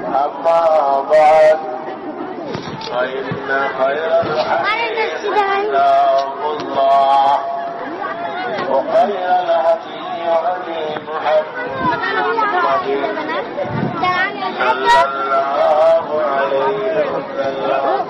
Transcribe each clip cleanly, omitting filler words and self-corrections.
أما بعد فإن خير الحديث كتاب الله وخير الهدي هدي محمد صلى الله عليه وسلم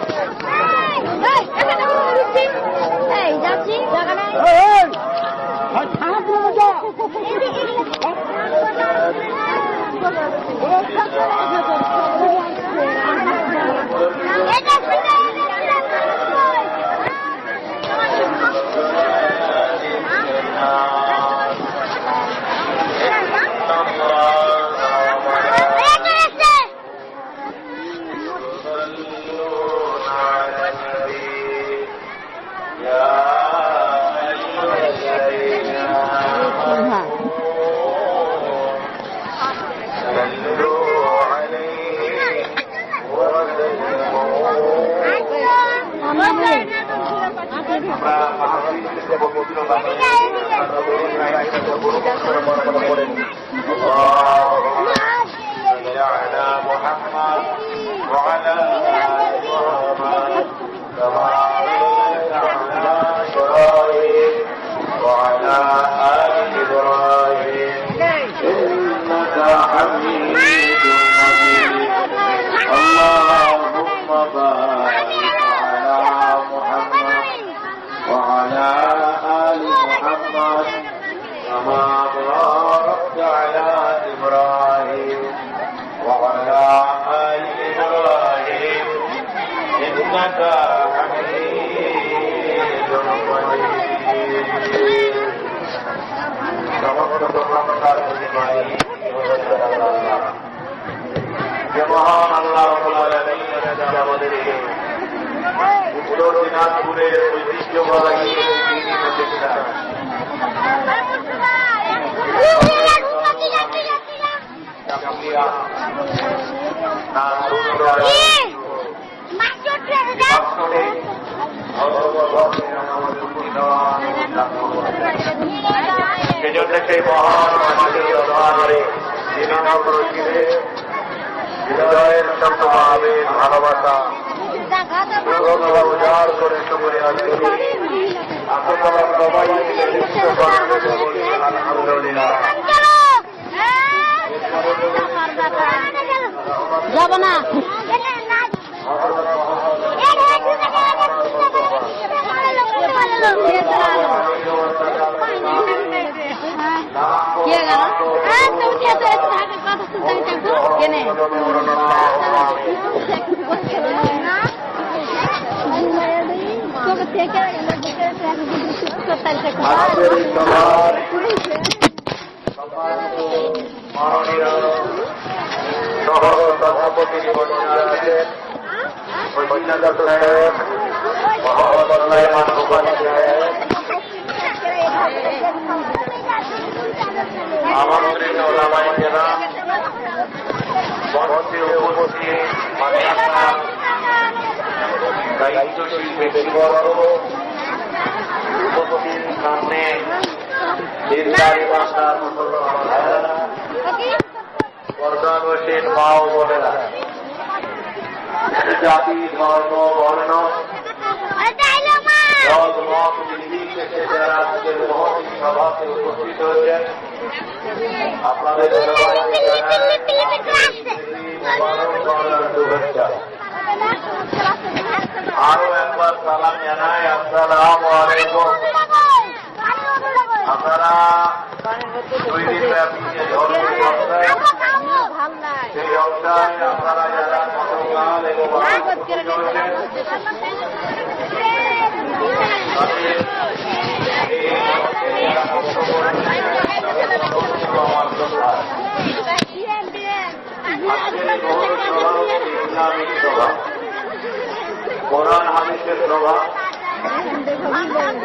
সভা।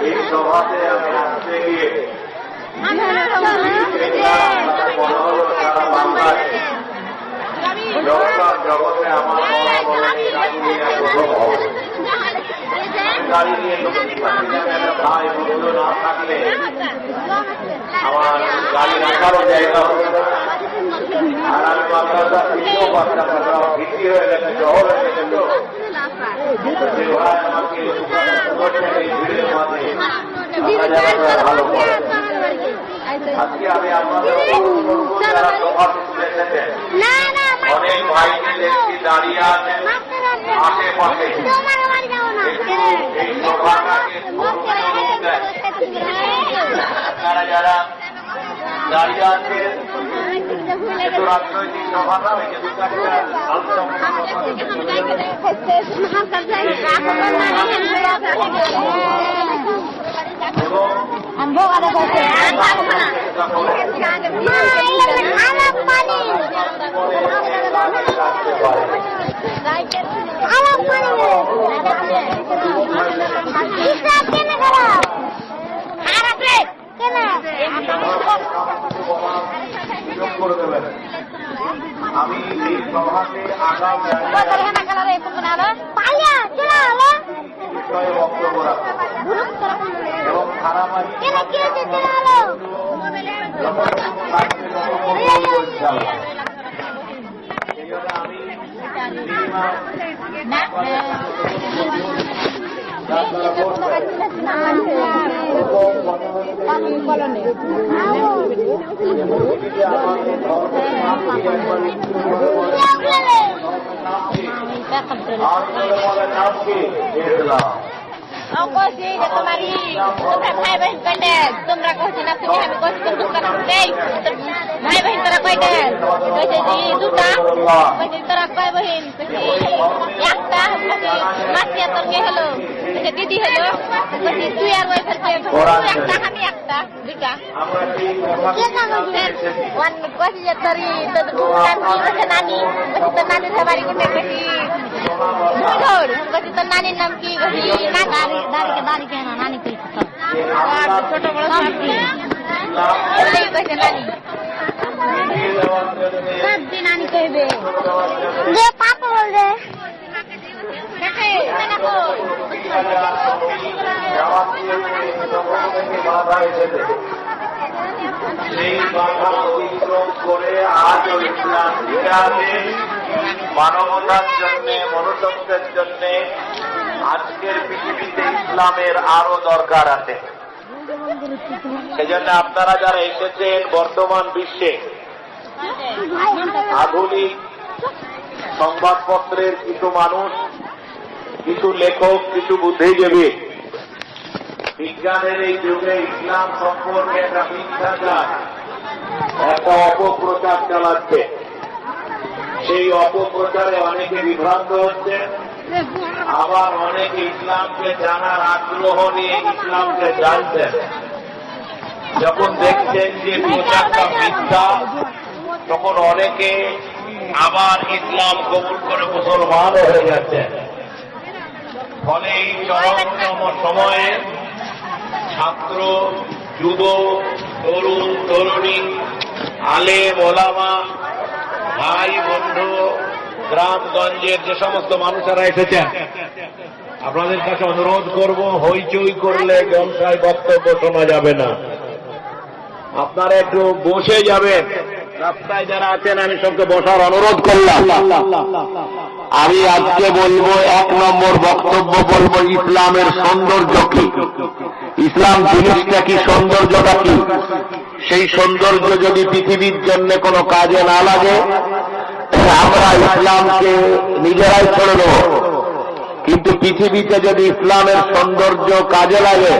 এই সভাতে আমি আসতে গিয়ে জগতে আমার গাড়ি নিয়ে ভাই বন্ধু না থাকলে আমার গাড়ি রাখারও জায়গা হবে না। আর আমি মাদ্রাসা শিখতেও পারতাম না, ভীতি হয়ে গেছে, শহর হয়ে গেছে। তো ভাই আমাকে এই ভিড়ের মাঝে ভালো করে আজকে আমি আপনাদের যারা সভা এসেছেন অনেক ভাইকে দেখছি দাঁড়িয়ে আছেন আশেপাশে। এই সভাটাকে আপনারা যারা দাঁড়িয়ে আছেন এত রাজনৈতিক সভা না, ওই যে দু চারটা আমি এই সভাতে আগাম বিষয়ে বক্তব্য রাখবো এবং ধারাবাহিক এই জন্য আমি Kongsi dia kemari, kita hai bahin kandang, tumra kongsi nak punya kami kongsi untuk kan kandang, hai bahin terak kandang, kongsi di duta, kongsi terak bahin, kongsi yakta, kongsi masih aturnya hello, kongsi didi hello, kongsi tuyar wai selfie, yakta kami yakta, duta. Kita kongsi, wan kongsi jatari, tuduhan kongsi nani, kongsi tenani sabari kondek kongsi, mundur, kongsi tenani namki kongsi nagar. दारी के नानी कोई छोटो बड़ा सब नानी सब भी नानी कहबे दे पापा बोल दे देखे मैंने को সেই বাধা অতিক্রম করে আজ ইসলাম ইতিহাসে মানবতার জন্য মনুষ্যত্বের জন্য আজকের পৃথিবীতে ইসলামের আরো দরকার আছে। সেজন্য আপনারা যারা এসেছেন বর্তমান বিশ্বে আধুনিক সংবাদপত্রের কিছু মানুষ, কিছু লেখক, কিছু বুদ্ধিজীবী বিজ্ঞানের এই যুগে ইসলাম সম্পর্কে একটা মিথ্যাচার, একটা অপপ্রচার চালাচ্ছে। সেই অপপ্রচারে অনেকে বিভ্রান্ত হচ্ছে, আবার অনেকে ইসলামকে জানার আগ্রহ নিয়ে ইসলামকে জানছেন। যখন দেখছেন যে প্রচারটা মিথ্যা, তখন অনেকে আবার ইসলাম কবুল করে মুসলমান হয়ে যাচ্ছেন। ফলে এই চরমতম সময়ে ছাত্র, যুব, তরুণ, তরুণী, আলেম, ওলামা, ভাই, বন্ধু, গ্রামগঞ্জের যে সমস্ত মানুষেরা এসেছেন, আপনাদের কাছে অনুরোধ করব, হইচই করলে জলসায় বক্তব্য শোনা যাবে না। আপনারা একটু বসে যাবেন। রাস্তায় যারা আছেন আমি সবকে বসার অনুরোধ করলাম। আমি আজকে বলবো, 1 নম্বর বক্তব্য বলবো ইসলামের সৌন্দর্য কি, ইসলাম জিনিসটা কি, সৌন্দর্যটা কি। সেই সৌন্দর্য যদি পৃথিবীর জন্য কোনো কাজে না লাগে, আমরা ইসলামকে নিজেরাই ছেড়ে দেব। কিন্তু পৃথিবীতে যদি ইসলামের সৌন্দর্য কাজে লাগে,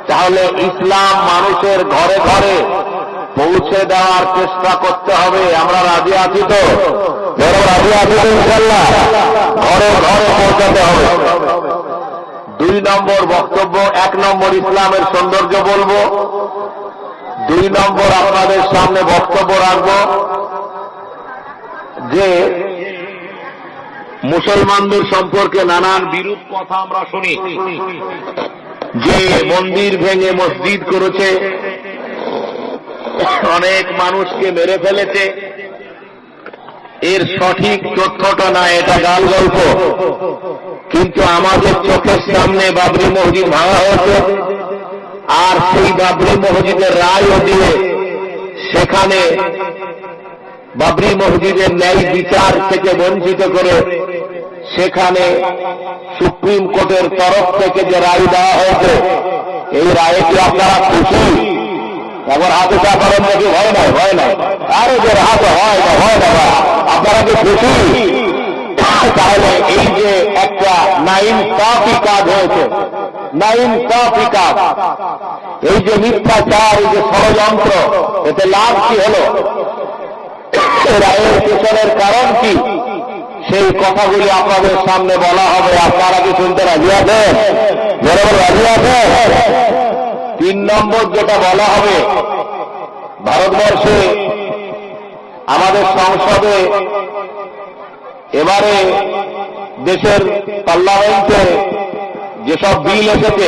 তাহলে ইসলাম মানুষের ঘরে ঘরে পৌঁছে দেওয়ার চেষ্টা করতে হবে। আমরা রাজি আছি তো? রাজি আছি তো ইনশাআল্লাহ? ঘরে ঘরে পৌঁছাতে হবে। 2 নম্বর বক্তব্য, 1 নম্বর ইসলামের সৌন্দর্য বলবো, 2 নম্বর আপনাদের সামনে বক্তব্য রাখবো যে মুসলমানদের সম্পর্কে নানান বিরূপ কথা আমরা শুনি, যে মন্দির ভেঙে মসজিদ করেছে, অনেক মানুষকে মেরে ফেলেছে। এর সঠিক তথ্যটা না, এটা গাল গল্প। কিন্তু আমাদের চোখের সামনে বাবরি মসজিদ ভাঙা হয়েছে, আর সেই বাবরি মসজিদের রায়ও দিয়ে সেখানে বাবরি মসজিদের ন্যায় বিচার থেকে বঞ্চিত করে সেখানে সুপ্রিম কোর্টের তরফ থেকে যে রায় দেওয়া হয়েছে, এই রায়ে কি আপনারা খুশি? একবার হাতে চা করেন নাকি? হয় না, হয় না। আরে যে হাতে হয় না, হয় না, আপনারা কি খুশি? তাহলে এই যে একটা নাইনসাফি কাজ হয়েছে, নাইনসাফি কাজ, এই যে মিথ্যাচার, এই যে ষড়যন্ত্র, এতে লাভ কি হলো? রায়ের পেছনের কারণ কি? সেই কথাগুলি আপনাদের সামনে বলা হবে। আপনারা কি শুনতে রাজি আছেন? বরাবর রাজি আছেন? 3 নম্বর যেটা বলা হবে, ভারতবর্ষে আমাদের সংসদে এবারে দেশের পার্লামেন্টে যেসব বিল এসেছে,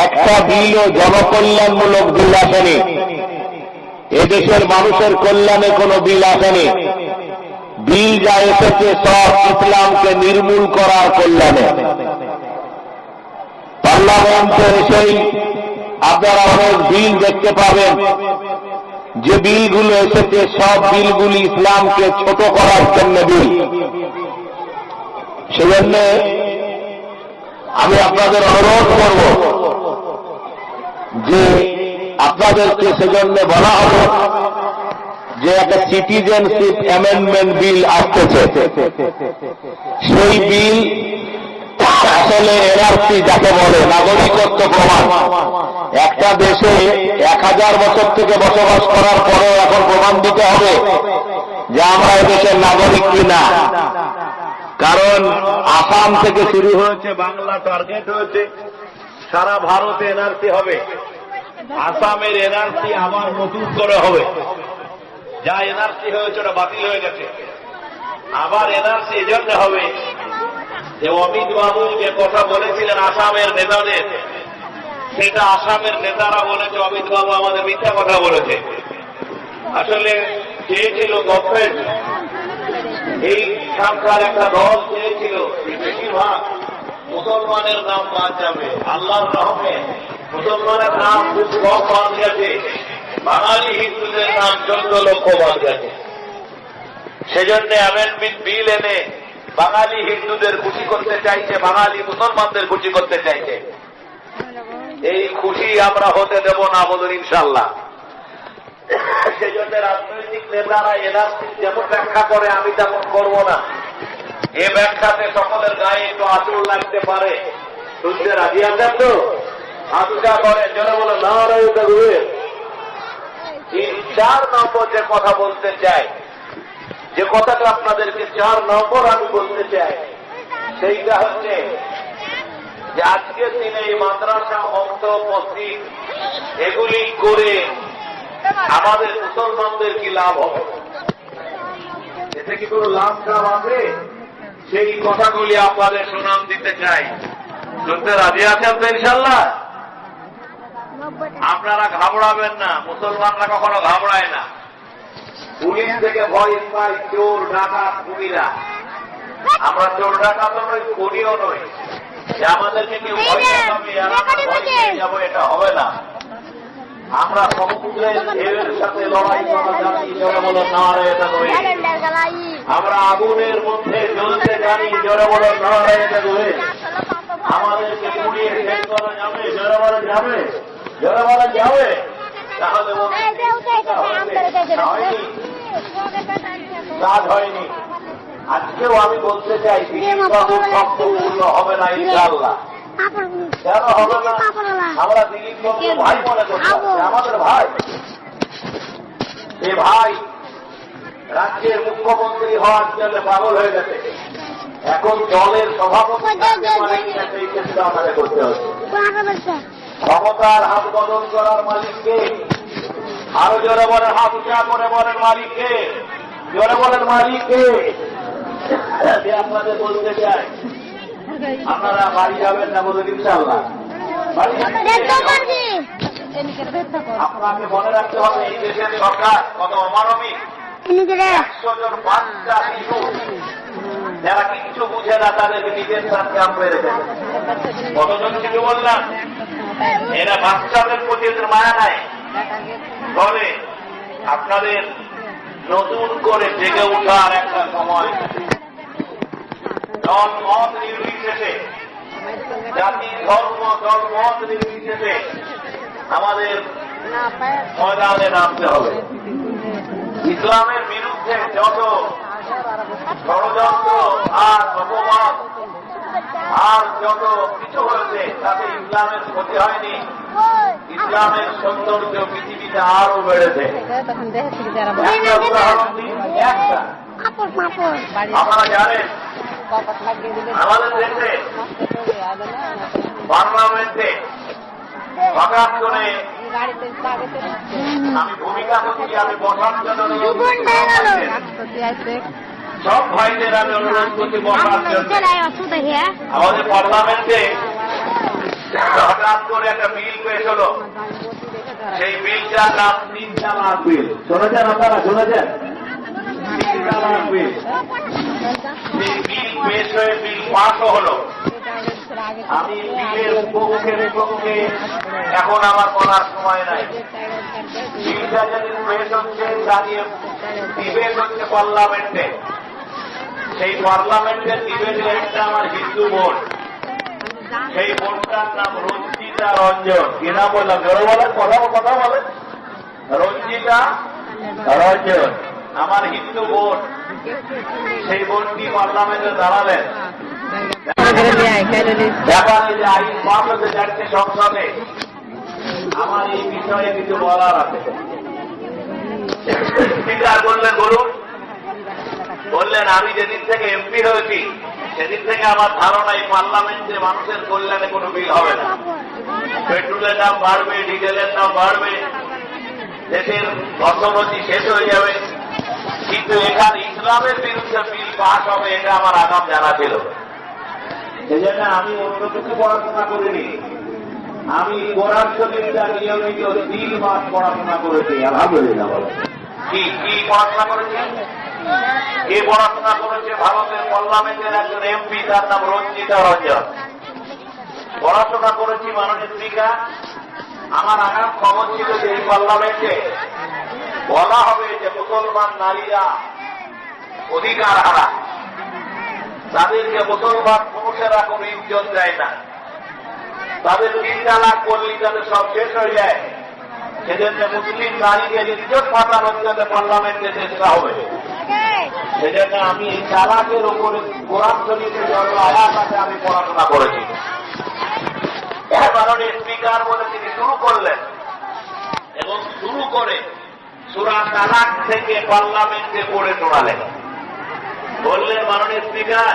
একটা বিলও জনকল্যাণমূলক বিল আসেনি। এদেশের মানুষের কল্যাণে কোনো বিল আসেনি। বিল যা এসেছে সব ইসলামকে নির্মূল করার কল্যাণে। পার্লামেন্টে এসেই আপনারা অনেক বিল দেখতে পাবেন, যে বিলগুলো এসেছে সব বিলগুলি ইসলামকে ছোট করার জন্য বিল। সেজন্য আমি আপনাদের অনুরোধ করব যে আপনাদেরকে সেজন্য বলা হবে যে একটা সিটিজেনশিপ অ্যামেন্ডমেন্ট বিল আসতেছে। সেই বিল আসলে এনআরসি যাকে বলে, নাগরিকত্ব প্রমাণ। একটা দেশে 1000 বছর থেকে বসবাস করার পরেও এখন প্রমাণ দিতে হবে যে আমরা এদেশের নাগরিক কিনা। কারণ আসাম থেকে শুরু হয়েছে, বাংলা টার্গেট হয়েছে, সারা ভারতে এনআরসি হবে। আসামের এনআরসি আবার নতুন করে হবে। যা এনআরসি হয়েছে ওটা বাতিল হয়ে গেছে, আবার এনআরসি এজন্য হবে যে অমিত বাবু যে কথা বলেছিলেন আসামের নেতাদের, সেটা আসামের নেতারা বলেছে অমিত বাবু আমাদের মিথ্যা কথা বলেছে। আসলে চেয়েছিল গভর্নমেন্ট, এই সরকার একটা দল চেয়েছিল বেশিরভাগ মুসলমানের নাম বাদ যাবে। আল্লাহর রহমে মুসলমানের নাম খুব কম বাদ গেছে, বাঙালি হিন্দুদের নাম 14 লক্ষ বাদ গেছে। সেজন্য অ্যামেন্ডমেন্ট বিল এনে বাঙালি হিন্দুদের খুশি করতে চাইছে, বাঙালি মুসলমানদের খুশি করতে চাইছে। এই খুশি আমরা হতে দেব না, বলুন ইনশাল্লাহ। সেজন্য রাজনৈতিক নেতারা এনআরসি যেমন ব্যাখ্যা করে আমি তেমন করব না। এ ব্যাখ্যাতে সকলের গায়ে একটু আঁচড় লাগতে পারে। শুনতে রাজি আছেন তো? আচুকা করে যারা বলে না রয়েছে। 4 নম্বর যে কথা বলতে চাই, যে কথাটা আপনাদেরকে 4 নম্বর আমি বলতে চাই, সেইটা হচ্ছে যে আজকের দিনে এই মাদ্রাসা, মক্ত, মসজিদ এগুলি করে আমাদের মুসলমানদের কি লাভ হবে? এতে কি কোনো লাভ আছে? সেই কথাগুলি আপনাদের সুনাম দিতে চাই। শুনতে রাজি আছেন তো ইনশাল্লাহ? আপনারা ঘাবড়াবেন না, মুসলমানরা কখনো ঘাবড়ায় না। পুলিশ থেকে ভয় পায় চোর, ডাকাত, খুনিরা। আমরা চোর ডাকাত নই, খুনিও নই যে আমাদেরকে কেউ ভয় দেখাবে আর আমরা ভয় পেয়ে যাবো, এটা হবে না। আমরা সমুদ্রের ঢেউয়ের সাথে লড়াই করা জানি, জোরে বলো নারায়ে তাকবীর। আমরা আগুনের মধ্যে জ্বলতে জানি, জোরে বলো নারায়ে তাকবীর। আমাদেরকে পুড়িয়ে শেষ করা যাবে, জোরে বলো যাবে, জোরে বলো যাবে। তাহলে কাজ হয়নি। আজকেও আমি বলতে চাই দিলীপবাবুর শব্দপূর্ণ হবে না ইনশাআল্লাহ। কেন হবে না? আমরা দিলীপবাবুর ভাই মনে করছি, আমাদের ভাই। এ ভাই রাজ্যের মুখ্যমন্ত্রী হওয়ার জন্য পাগল হয়ে গেছে। এখন দলের সভাপতি সেই চেষ্টা আমাদের করতে হচ্ছে। ক্ষমতার হাত বদল করার মালিককে, আরো জোরে বলেন, হাত উঁচা করে বলেন মালিককে, জোরে বলেন মালিককে। যে আপনাদের বলতে চাই, আপনারা বাড়ি যাবেন না বলে ইনশাআল্লাহ বাড়ি আপনাকে মনে রাখতে হবে এই দেশের সরকার কত অমানবিক। 100 জন বাচ্চা শিশু যারা কিচ্ছু বুঝে না তাদেরকে নিজের সাথে আঁকড়ে রেখেছে। কতজন শিশু বললাম, এরা বাচ্চাদের প্রতি এদের মায়া নাই। তবে আপনাদের নতুন করে জেগে ওঠার একটা সময়, দল মত নির্বিশেষে, জাতি ধর্ম দল মত নির্বিশেষে আমাদের ময়দানে নামতে হবে। ইসলামের বিরুদ্ধে যত ষড়যন্ত্র আর অপমান আর যত কিছু হয়েছে তাতে ইসলামের ক্ষতি হয়নি, ইসলামের সৌন্দর্য পৃথিবীতে আরো বেড়েছে। আপনারা জানেন আমাদের দেশে পার্লামেন্টে হঠাৎ করে আমি ভূমিকা করছি, আমি বসার জন্য সব ভাইদের আমি অনুরোধ করছি বসার জন্য। আমাদের পার্লামেন্টে হঠাৎ করে একটা বিল পেশ হলো, সেই বিলটার নাম 3 তালাক বিল। শুনেছেন আপনারা? শুনেছেন? 3 তালাক বিল। সেই বিল পেশ হয়ে বিল পাশও হলো। আমি বিলের পক্ষে এখন আমার বলার সময় নাই। বিলটা যেদিন পেশ হচ্ছে দাঁড়িয়ে ডিবেট হচ্ছে পার্লামেন্টে, সেই পার্লামেন্টের ডিবেটে একটা আমার হিন্দু বোন, সেই বোনটার নাম রঞ্জিতা রঞ্জন। কি নাম বললাম? জোরে বলেন, কথা বলেন। রঞ্জিতা রঞ্জন আমার হিন্দু বোন। সেই বোনটি পার্লামেন্টে দাঁড়ালেন। ব্যাপারে যে আইন পাস হতে যাচ্ছে সংসদে, আমার এই বিষয়ে কিছু বলার আছে। স্পিকার বললেন বলুন। বললেন আমি যেদিন থেকে এমপি হয়েছি সেদিন থেকে আমার ধারণা এই পার্লামেন্টে মানুষের কল্যাণে কোনো বিল হবে না। পেট্রোলের দাম বাড়বে, ডিজেলের দাম বাড়বে, দেশের অর্থনীতি শেষ হয়ে যাবে, কিন্তু এখানে ইসলামের বিরুদ্ধে বিল পাস হবে এটা আমার আগাম জানা ছিল। সেজন্য আমি অন্য কিছু পড়াশোনা করিনি, আমি কোরআন শরীফটা নিয়মিত 3 মাস পড়াশোনা করেছি। আলহামদুলিল্লাহ। কি পড়াশোনা করেছি? কে পড়াশোনা করেছে? ভারতের পার্লামেন্টের একজন এমপি, তার নাম রঞ্জিতা রঞ্জন। পড়াশোনা করেছি মাননীয় স্পিকার। আমার আগাম খবর ছিল যে এই পার্লামেন্টে বলা হবে যে মুসলমান নারীরা অধিকার হারা, তাদেরকে মুসলমান পুরুষেরা কোন ইজ্জত দেয় না, তাদের 3 তালাক করলেই তাদের সব শেষ হয়ে যায়। সেজন্য মুসলিম নারীকে ইজ্জত পাঠানোর জন্য পার্লামেন্টে চেষ্টা হবে। সেজন্য আমি এই তালাকের উপরে কোরআন শরীফের যত আয়াত আছে আমি পড়াশোনা করেছি। মাননীয় স্পিকার বলে তিনি শুরু করলেন এবং শুরু করে সূরা তালাক থেকে পার্লামেন্টে পড়ে শোনালেন। বললেন, মাননীয় স্পিকার,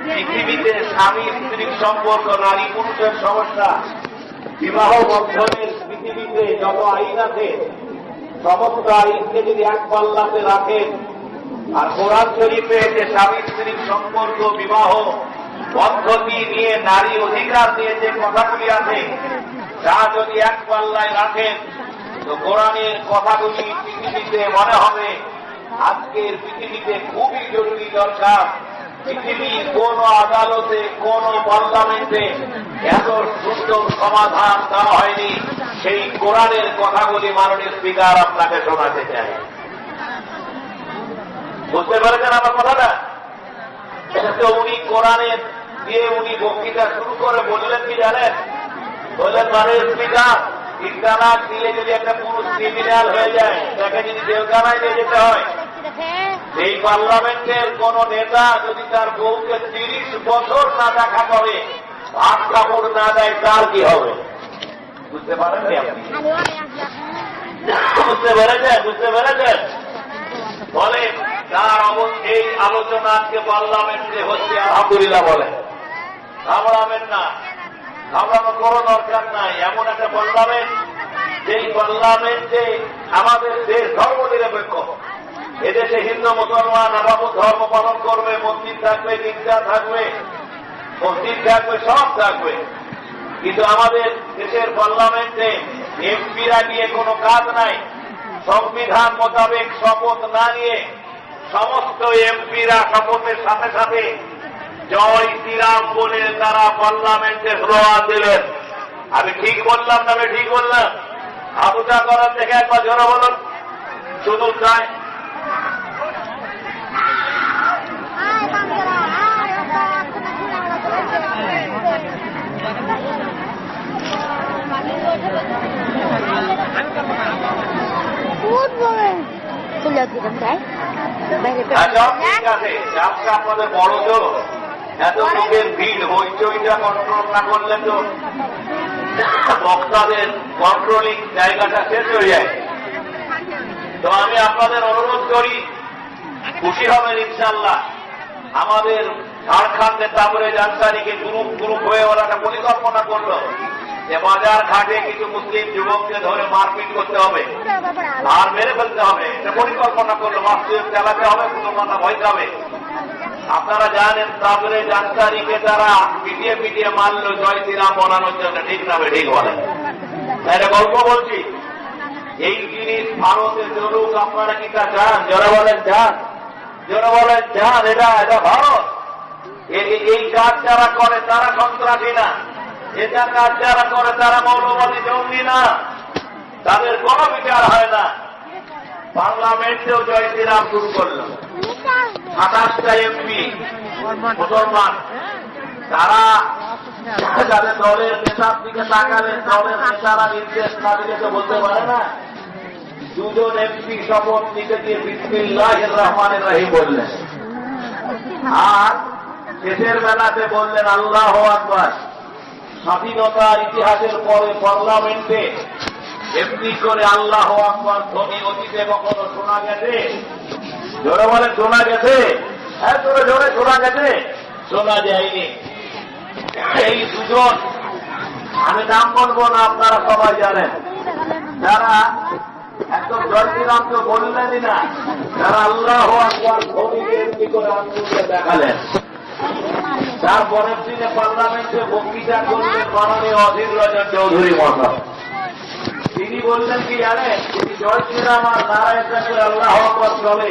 পৃথিবীতে স্বামী স্ত্রীর সম্পর্ক, নারী পুরুষের সমস্যা, বিবাহ বন্ধনের পৃথিবীতে যত আইন আছে সমস্ত আইনকে যদি এক পাল্লাতে রাখেন আর কোরআন শরীফে যে স্বামী স্ত্রীর সম্পর্ক, বিবাহ পদ্ধতি নিয়ে, নারী অধিকার নিয়ে যে কথাগুলি আছে তা যদি এক পাল্লায় রাখেন তো কোরআনের কথাগুলি পৃথিবীতে মনে হবে আজকের পৃথিবীতে খুবই জরুরি দরকার। পৃথিবীর কোন আদালতে, কোন পার্লামেন্টে এত সুন্দর সমাধান দেওয়া হয়নি। সেই কোরআনের কথাগুলি মাননীয় স্পিকার আপনাকে শোনাতে চাই। বুঝতে পেরেছেন আমার কথাটা? তো উনি কোরআনের দিয়ে উনি বক্তৃতা শুরু করে বললেন কি জানেন? বললেন, মাননীয় স্পিকার, 3 তালাক দিলে যদি একটা পুরুষ ক্রিমিনাল হয়ে যায়, তাকে যদি জেলখানায় নিয়ে যেতে হয়, এই পার্লামেন্টের কোন নেতা যদি তার বউকে 30 বছর না দেখা করে, ভাত কাপড় না দেয়, তার কি হবে? বুঝতে পারেননি আপনি? বুঝতে পেরেছেন? বলে তার এই আলোচনা আজকে পার্লামেন্টে হচ্ছে। আলহামদুলিল্লাহ বলে। ঘাবড়াবেন না, ঘাবড়ানোর কোনো দরকার নাই। এমন একটা পার্লামেন্ট, যেই পার্লামেন্টে আমাদের দেশ ধর্মনিরপেক্ষ, এদেশে হিন্দু মুসলমান আবাবু ধর্ম পালন করবে, মসজিদ থাকবে, গির্জা থাকবে, মসজিদ থাকবে, সব থাকবে। কিন্তু আমাদের দেশের পার্লামেন্টে এমপিরা নিয়ে কোনো কাজ নাই। সংবিধান মোতাবেক শপথ না নিয়ে সমস্ত এমপিরা শপথের সাথে সাথে জয় শ্রীরাম বলে তারা পার্লামেন্টে স্লোগান দিলেন। আমি ঠিক বললাম না? আমি ঠিক বললাম? আবুটা করার দেখে একবার জোরে বলুন, শুধু তাই। আপনাদের বড় তো এত লোকের ভিড়, হইচইটা কন্ট্রোল না করলে তো বক্তাদের কন্ট্রোলিং জায়গাটা শেষ হয়ে যায়। তো আমি আপনাদের অনুরোধ করি, খুশি হবেন ইনশাল্লাহ। আমাদের ঝাড়খণ্ডে তারপরে জানকারিকে গ্রুপ গ্রুপ হয়ে ওরা একটা পরিকল্পনা করলো যে বাজার ঘাটে কিছু মুসলিম যুবককে ধরে মারপিট করতে হবে আর মেরে ফেলতে হবে। এটা পরিকল্পনা করলো, মাসজিদ চালাতে হবে, মুসলমানরা ভয় পাবে। আপনারা জানেন তারপরে জানকারিকে তারা পিটিয়ে পিটিয়ে মারলো জয় শ্রীরাম বলানোর জন্য। ঠিক না? ঠিক বলেন? এটা গল্প বলছি। এই জিনিস ভারতে চলুক, আপনারা কি তা চান? যারা বলেন চান, যারা বলেন চান, এটা ভারত। এই কাজ যারা করে তারা সন্ত্রাসী না, এটা কাজ যারা করে তারা মৌলবাদী জঙ্গি না, তাদের কোনো বিচার হয় না। পার্লামেন্টেও জয় শ্রীরাম শুরু করল। 28টা এমপি মুসলমান, তারা যাদের দলের নেতার দিকে তাকালে দলের নেতারা নির্দেশ না দিলে তো বলতে পারে না। দুজন এমপি শপথ নিতে দিয়ে বিসমিল্লাহির রহমানির রহিম বললেন, আর শেষের বেলাতে বললেন আল্লাহু আকবার। স্বাধীনতার ইতিহাসের পরে পার্লামেন্টে এমনি করে আল্লাহু আকবার ধ্বনি অতীতে কখনো শোনা গেছে? জোরে বলে শোনা গেছে? হ্যাঁ, জোরে জোরে শোনা গেছে? শোনা যায়নি। এই দুজন, আমি নাম বলবো না, আপনারা সবাই জানেন, যারা একদম জয় শ্রীরামকে বললেনই না, যারা আল্লাহু আকবার ধ্বনিকে এমনি করে আঙ্গুলে দেখালেন। তারপরের দিনে পার্লামেন্টে বক্তৃতা করলেন মাননীয় অধীর রঞ্জন চৌধুরী মহাশয়। তিনি বললেন কি জানেন, যদি জয় শ্রীরাম আর নারায়ণ করে আল্লাহু আকবার চলে,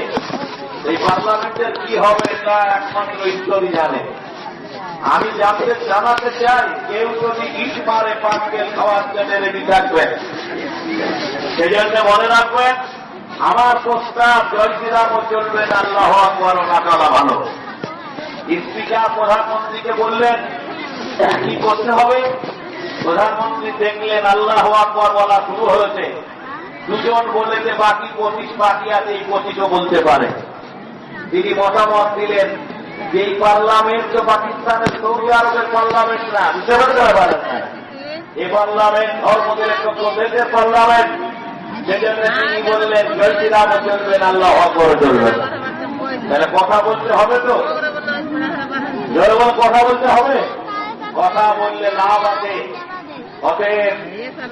এই পার্লামেন্টের কি হবে তা একমাত্র ঈশ্বরই জানে। আমি জানাতে চাই, কেউ যদি ইট মারে পাটকেল খাওয়ার জন্য রেডি থাকবেন। সেজন্য মনে রাখবেন, আমার প্রস্তাব জয় শ্রীরামও চলবেন, আল্লাহু আকবারও না চলা ভালো। স্পিকার প্রধানমন্ত্রীকে বললেন কি করতে হবে। প্রধানমন্ত্রী দেখলেন আল্লাহু আকবার বলা শুরু হয়েছে, দুজন বলেছে বাকি 25 বাকি আছে, এই 25ও বলতে পারে। তিনি মতামত দিলেন যে এই পার্লামেন্ট তো পাকিস্তানের সৌদি আরবের পার্লামেন্ট না, বুঝতে পারতে পারেন না, এই পার্লামেন্ট ধর্মনিরপেক্ষ দেশের পার্লামেন্ট। সেজন্য তিনি বললেন জয় শ্রীরামও চলবেন, আল্লাহু আকবারও চলবেন। তাহলে কথা বলতে হবে তো, জনগণ কথা বলতে হবে। কথা বললে লাভ আছে। অতএব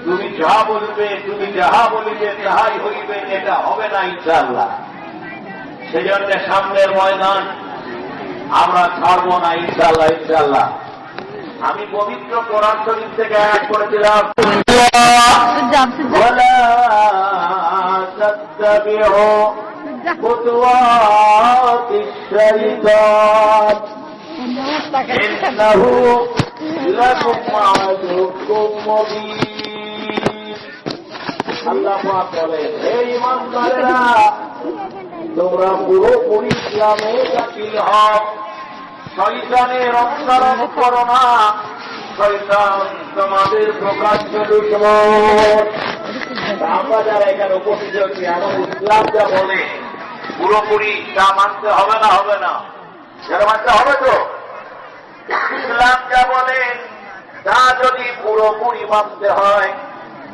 তুমি যা বলবে, তুমি যাহা বলিবে তাহাই হইবে, এটা হবে না ইনশাআল্লাহ। সেজন্য সামনের ময়দান আমরা ছাড়ব না ইনশাআল্লাহ। ইনশাআল্লাহ আমি পবিত্র কোরআন শরীফ থেকে আয়াত করেছিলাম, ওয়ালা তাত্তাবিউ খুতুওয়াতিশ শাইতান ইন্নাহু লাকুম আদুউম মুবিন। আল্লাহ পাক বলেন, হে ঈমানদারেরা, তোমরা পুরোপুরি ইসলামে দাখিল হও, শয়তানের অনুসরণ করো না। শয়তান তোমাদের প্রকাশ্য দুশমন। আমরা যারা এখানে উপস্থিত হচ্ছি, আমাদের ইসলাম যা বলে পুরোপুরি তা মানতে হবে না? হবে না? যারা মানতে হবে তো, ইসলাম যা বলে তা যদি পুরোপুরি মানতে হয়,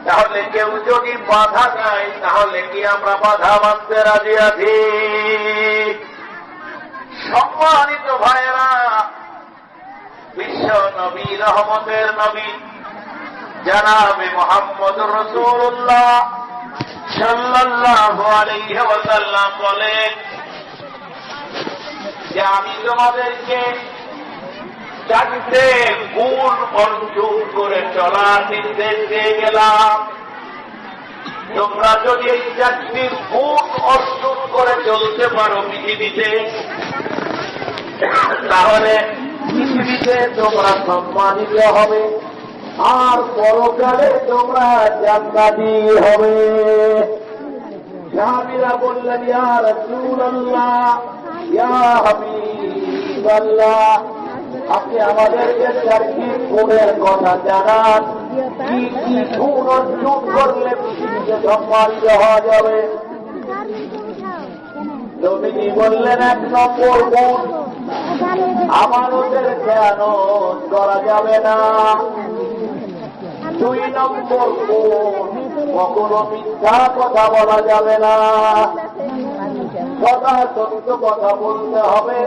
তাহলে কেউ যদি বাধা দেয়, তাহলে কি আমরা বাধা মানতে রাজি আছি? সম্মানিত ভাইয়েরা, বিশ্ব নবী, রহমতের নবী জনাবে মুহাম্মদ রাসূলুল্লাহ সাল্লাল্লাহু আলাইহি ওয়াসাল্লাম বলেন যে আমি তোমাদেরকে চারটে গুণ অর্জন করে চলার নির্দেশ দিয়ে গেলাম। তোমরা যদি এই চারটি গুণ অর্জন করে চলতে পারো পৃথিবীতে, তাহলে পৃথিবীতে তোমরা সম্মানিত হবে আর পরকালে তোমরা জান্নাতি হবে। সাহাবীরা বললেন, ইয়া রাসূলুল্লাহ, ইয়া হাবিবাল্লাহ, আপনি আমাদেরকে চারটি গুণের কথা জানান, কি কি গুণ অর্জন করলে পৃথিবীতে সম্মানিত হওয়া যাবে। নবীজি বললেন, 1 নম্বর গুণ, আমানতের খেয়ানত করা যাবে না। 2 নম্বর গুণ, কখনো মিথ্যা কথা বলা যাবে না, সদা সত্য কথা বলতে হবে।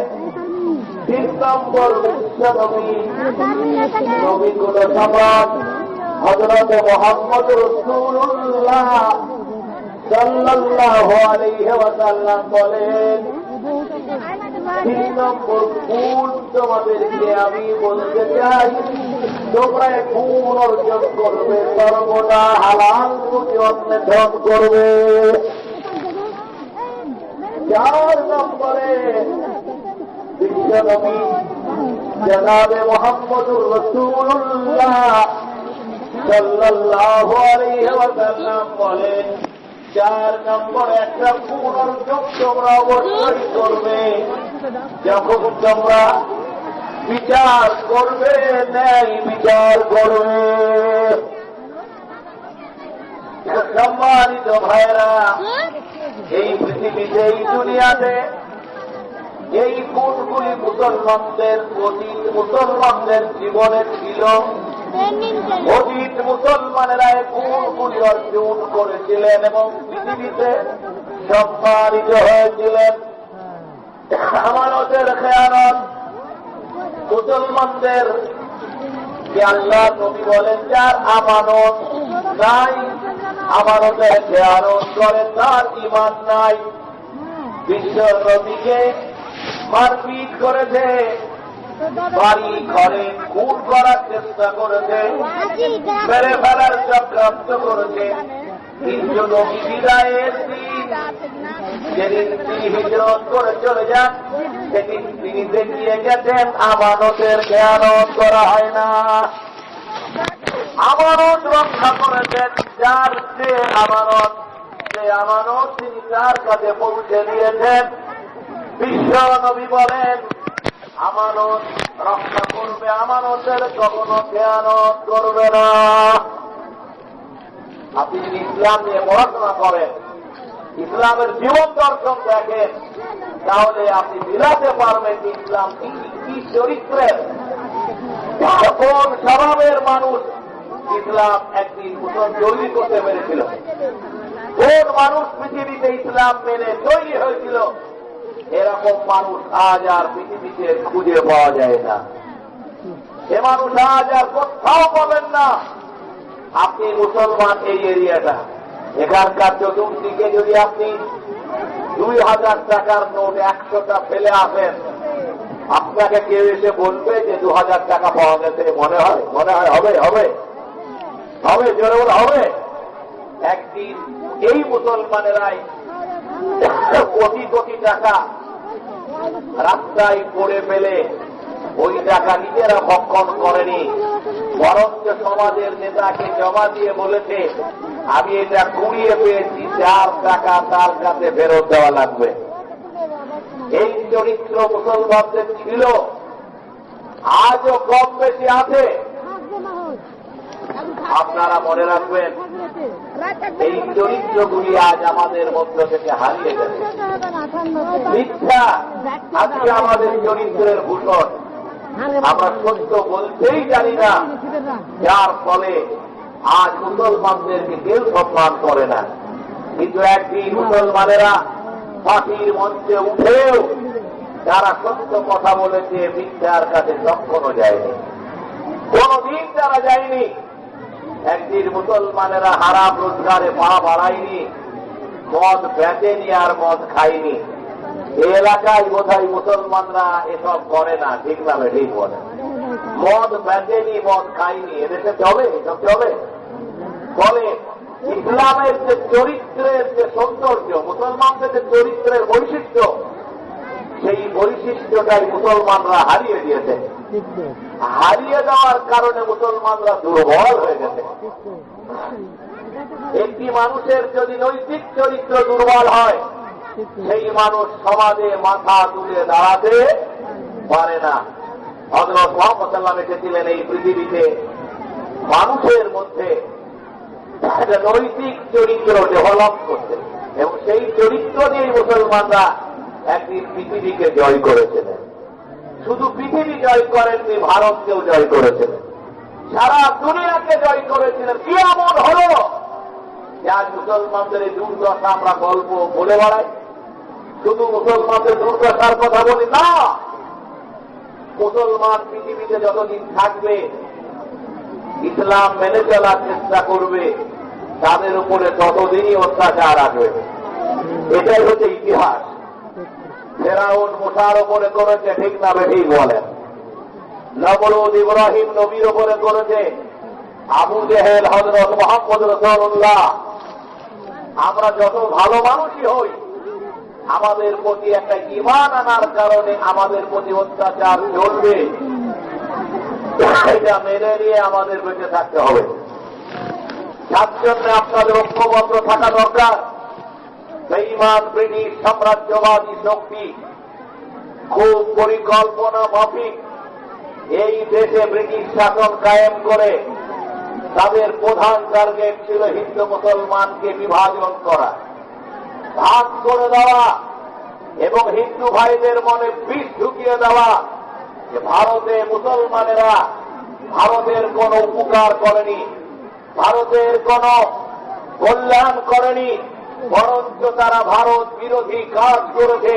3 নম্বর, নবীকুল সম্রাট হযরত মুহাম্মদ রাসূলুল্লাহ সাল্লাল্লাহু আলাইহি ওয়াসাল্লাম বলেন, 3 নম্বর গুণ তোমাদেরকে আমি বলতে চাই, তোমরা গুণ অর্জন করবে, সর্বদা হালাল রুজি অন্বেষণ করবে। 4 নম্বরে বিশ্বনবী জনাবে মুহাম্মদুর রাসূলুল্লাহ সাল্লাল্লাহু আলাইহি ওয়াসাল্লাম বলেন, 4 নম্বর একটা গুণ অর্জন তোমরা অবশ্যই করবে, যখন তোমরা বিচার করবে, ন্যায় বিচার করবে। সম্মানিত ভাইরা, এই পৃথিবীতে, এই দুনিয়াতে এই গুণগুলি মুসলমানদের মুসলমানদের জীবনে ছিল। অতীত মুসলমানেরা এই গুণগুলি অর্জন করেছিলেন এবং পৃথিবীতে সম্মানিত হয়েছিলেন। আমানতের খেয়ানত মুসলমানদের যে আল্লাহ নবী বলেন, যার আমানত নাই, আমানতের খেয়ানত করে, তার ঈমান নাই। বিশ্ব নবীকে মারপিট করেছে, বাড়ি ঘরে খুন করার চেষ্টা করেছে, মেরে ফেলার চক্রান্ত করেছে। কিন্তু নবী বিদায়ের দিন, যেদিন তিনি হিজরত করে চলে যান, সেদিন তিনি দেখিয়ে গেছেন আমানতের খেয়ানত করা হয় না। আমানত রক্ষা করেছেন, যার যে আমানত, সে আমানত তিনি তার কাছে পৌঁছে দিয়েছেন। বিশ্ব নবী বলেন, আমানত রক্ষা করবে, আমানতের কখনো খেয়ানত করবে না। আপনি যদি ইসলাম নিয়ে পড়াশোনা করেন, ইসলামের জীবন দর্শন দেখেন, তাহলে আপনি মিলাতে পারবেন যে ইসলাম কি চরিত্রের, কোন স্বভাবের মানুষ ইসলাম একদিন তৈরি করতে পেরেছিল, কোন মানুষ পৃথিবীতে ইসলাম মেনে তৈরি হয়েছিল। এরকম মানুষ আজ আর পৃথিবীতে খুঁজে পাওয়া যায় না। সে মানুষ আজ আর কোথাও পাবেন না। আপনি মুসলমান এই এরিয়াটা, এখানকার চতুর্দিকে যদি আপনি 2000 টাকার নোট 100টা ফেলে আসেন, আপনাকে কেউ এসে বলবে যে 2000 টাকা পাওয়া গেছে, মনে হয় হবে হবে হবে, জোরে বলে হবে। একদিন এই মুসলমানেরাই কোটি কোটি টাকা রাস্তায় পড়ে ফেলে ওই টাকা নিজেরা ভক্ষণ করেনি, বরঞ্চ সমাজের নেতাকে জমা দিয়ে বলেছে, আমি এটা কুড়িয়ে পেয়েছি, 4 টাকা তার কাছে ফেরত দেওয়া লাগবে। এই চরিত্র মুসলমানদের ছিল, আজও কম বেশি আছে। আপনারা মনে রাখবেন, এই চরিত্রগুলি আজ আমাদের মধ্য থেকে হারিয়ে গেছে। মিথ্যা আজকে আমাদের চরিত্রের ভূষণ, আমরা সত্য বলতেই জানি না, যার ফলে আজ মুসলমানদেরকে কেউ সম্মান করে না। কিন্তু একদিন মুসলমানেরা ফাঁসির মঞ্চে উঠেও যারা সত্য কথা বলেছে, মিথ্যার কাছে কখনো যায়নি, কোনদিন তারা যায়নি। একদিন মুসলমানেরা হারাম রোজগারে পা বাড়ায়নি, মদ বেচেনি আর মদ খায়নি। এই এলাকায় বোধহয় মুসলমানরা এসব করে না, ঠিক না? ঠিক বলে, মদ বেচেনি মদ খায়নি, এদেশে চলে? এসব চলে? বলে ইসলামের যে চরিত্রের যে সৌন্দর্য, মুসলমানদের যে চরিত্রের বৈশিষ্ট্য, সেই বৈশিষ্ট্যটাই মুসলমানরা হারিয়ে দিয়েছে। হারিয়ে দেওয়ার কারণে মুসলমানরা দুর্বল হয়ে গেছে। একটি মানুষের যদি নৈতিক চরিত্র দুর্বল হয়, সেই মানুষ সমাজে মাথা তুলে দাঁড়াতে পারে না। হযরত মুহাম্মদ সাল্লাল্লাহু আলাইহি ওয়াসাল্লাম এসেছিলেন এই পৃথিবীতে মানুষের মধ্যে একটা নৈতিক চরিত্র ডেভেলপ করতে, এবং সেই চরিত্র দিয়ে মুসলমানরা একদিন পৃথিবীকে জয় করেছিলেন। শুধু পৃথিবী জয় করেননি, ভারতকেও জয় করেছিলেন, সারা দুনিয়াকে জয় করেছিলেন। কি এমন হলো যে আজ মুসলমানদের এই দুর্দশা আমরা গল্প বলে বেড়াই? শুধু মুসলমানদের দুর্দশার কথা বলি না, মুসলমান পৃথিবীতে যতদিন থাকবে, ইসলাম মেনে চলার চেষ্টা করবে, তাদের উপরে ততদিনই অত্যাচার আসবে। এটাই হচ্ছে ইতিহাস। ফেরাউন মুসার উপরে করেছে, ঠিক না? ঠিক বলেন। নমরুদ ইব্রাহিম নবীর উপরে করেছে, আবু জেহেল হযরত মুহাম্মদ রাসূলুল্লাহ। আমরা যত ভালো মানুষই হই, আমাদের প্রতি একটা ঈমান আনার কারণে আমাদের প্রতি অত্যাচার চলবে, এটা মেনে নিয়ে আমাদের বেঁচে থাকতে হবে। তার জন্য আপনাদের ঐক্যবদ্ধ থাকা দরকার। বেঈমান ব্রিটিশ সাম্রাজ্যবাদী শক্তি খুব পরিকল্পনা মাফিক এই দেশে ব্রিটিশ শাসন কায়েম করে তাদের প্রধান টার্গেট ছিল হিন্দু মুসলমানকে বিভাজন করা, ভাগ করে দেওয়া, এবং হিন্দু ভাইদের মনে বিষ ঢুকিয়ে দেওয়া যে ভারতে মুসলমানেরা ভারতের কোন উপকার করেনি, ভারতের কোন কল্যাণ করেনি, বরঞ্চ তারা ভারত বিরোধী কাজ করেছে।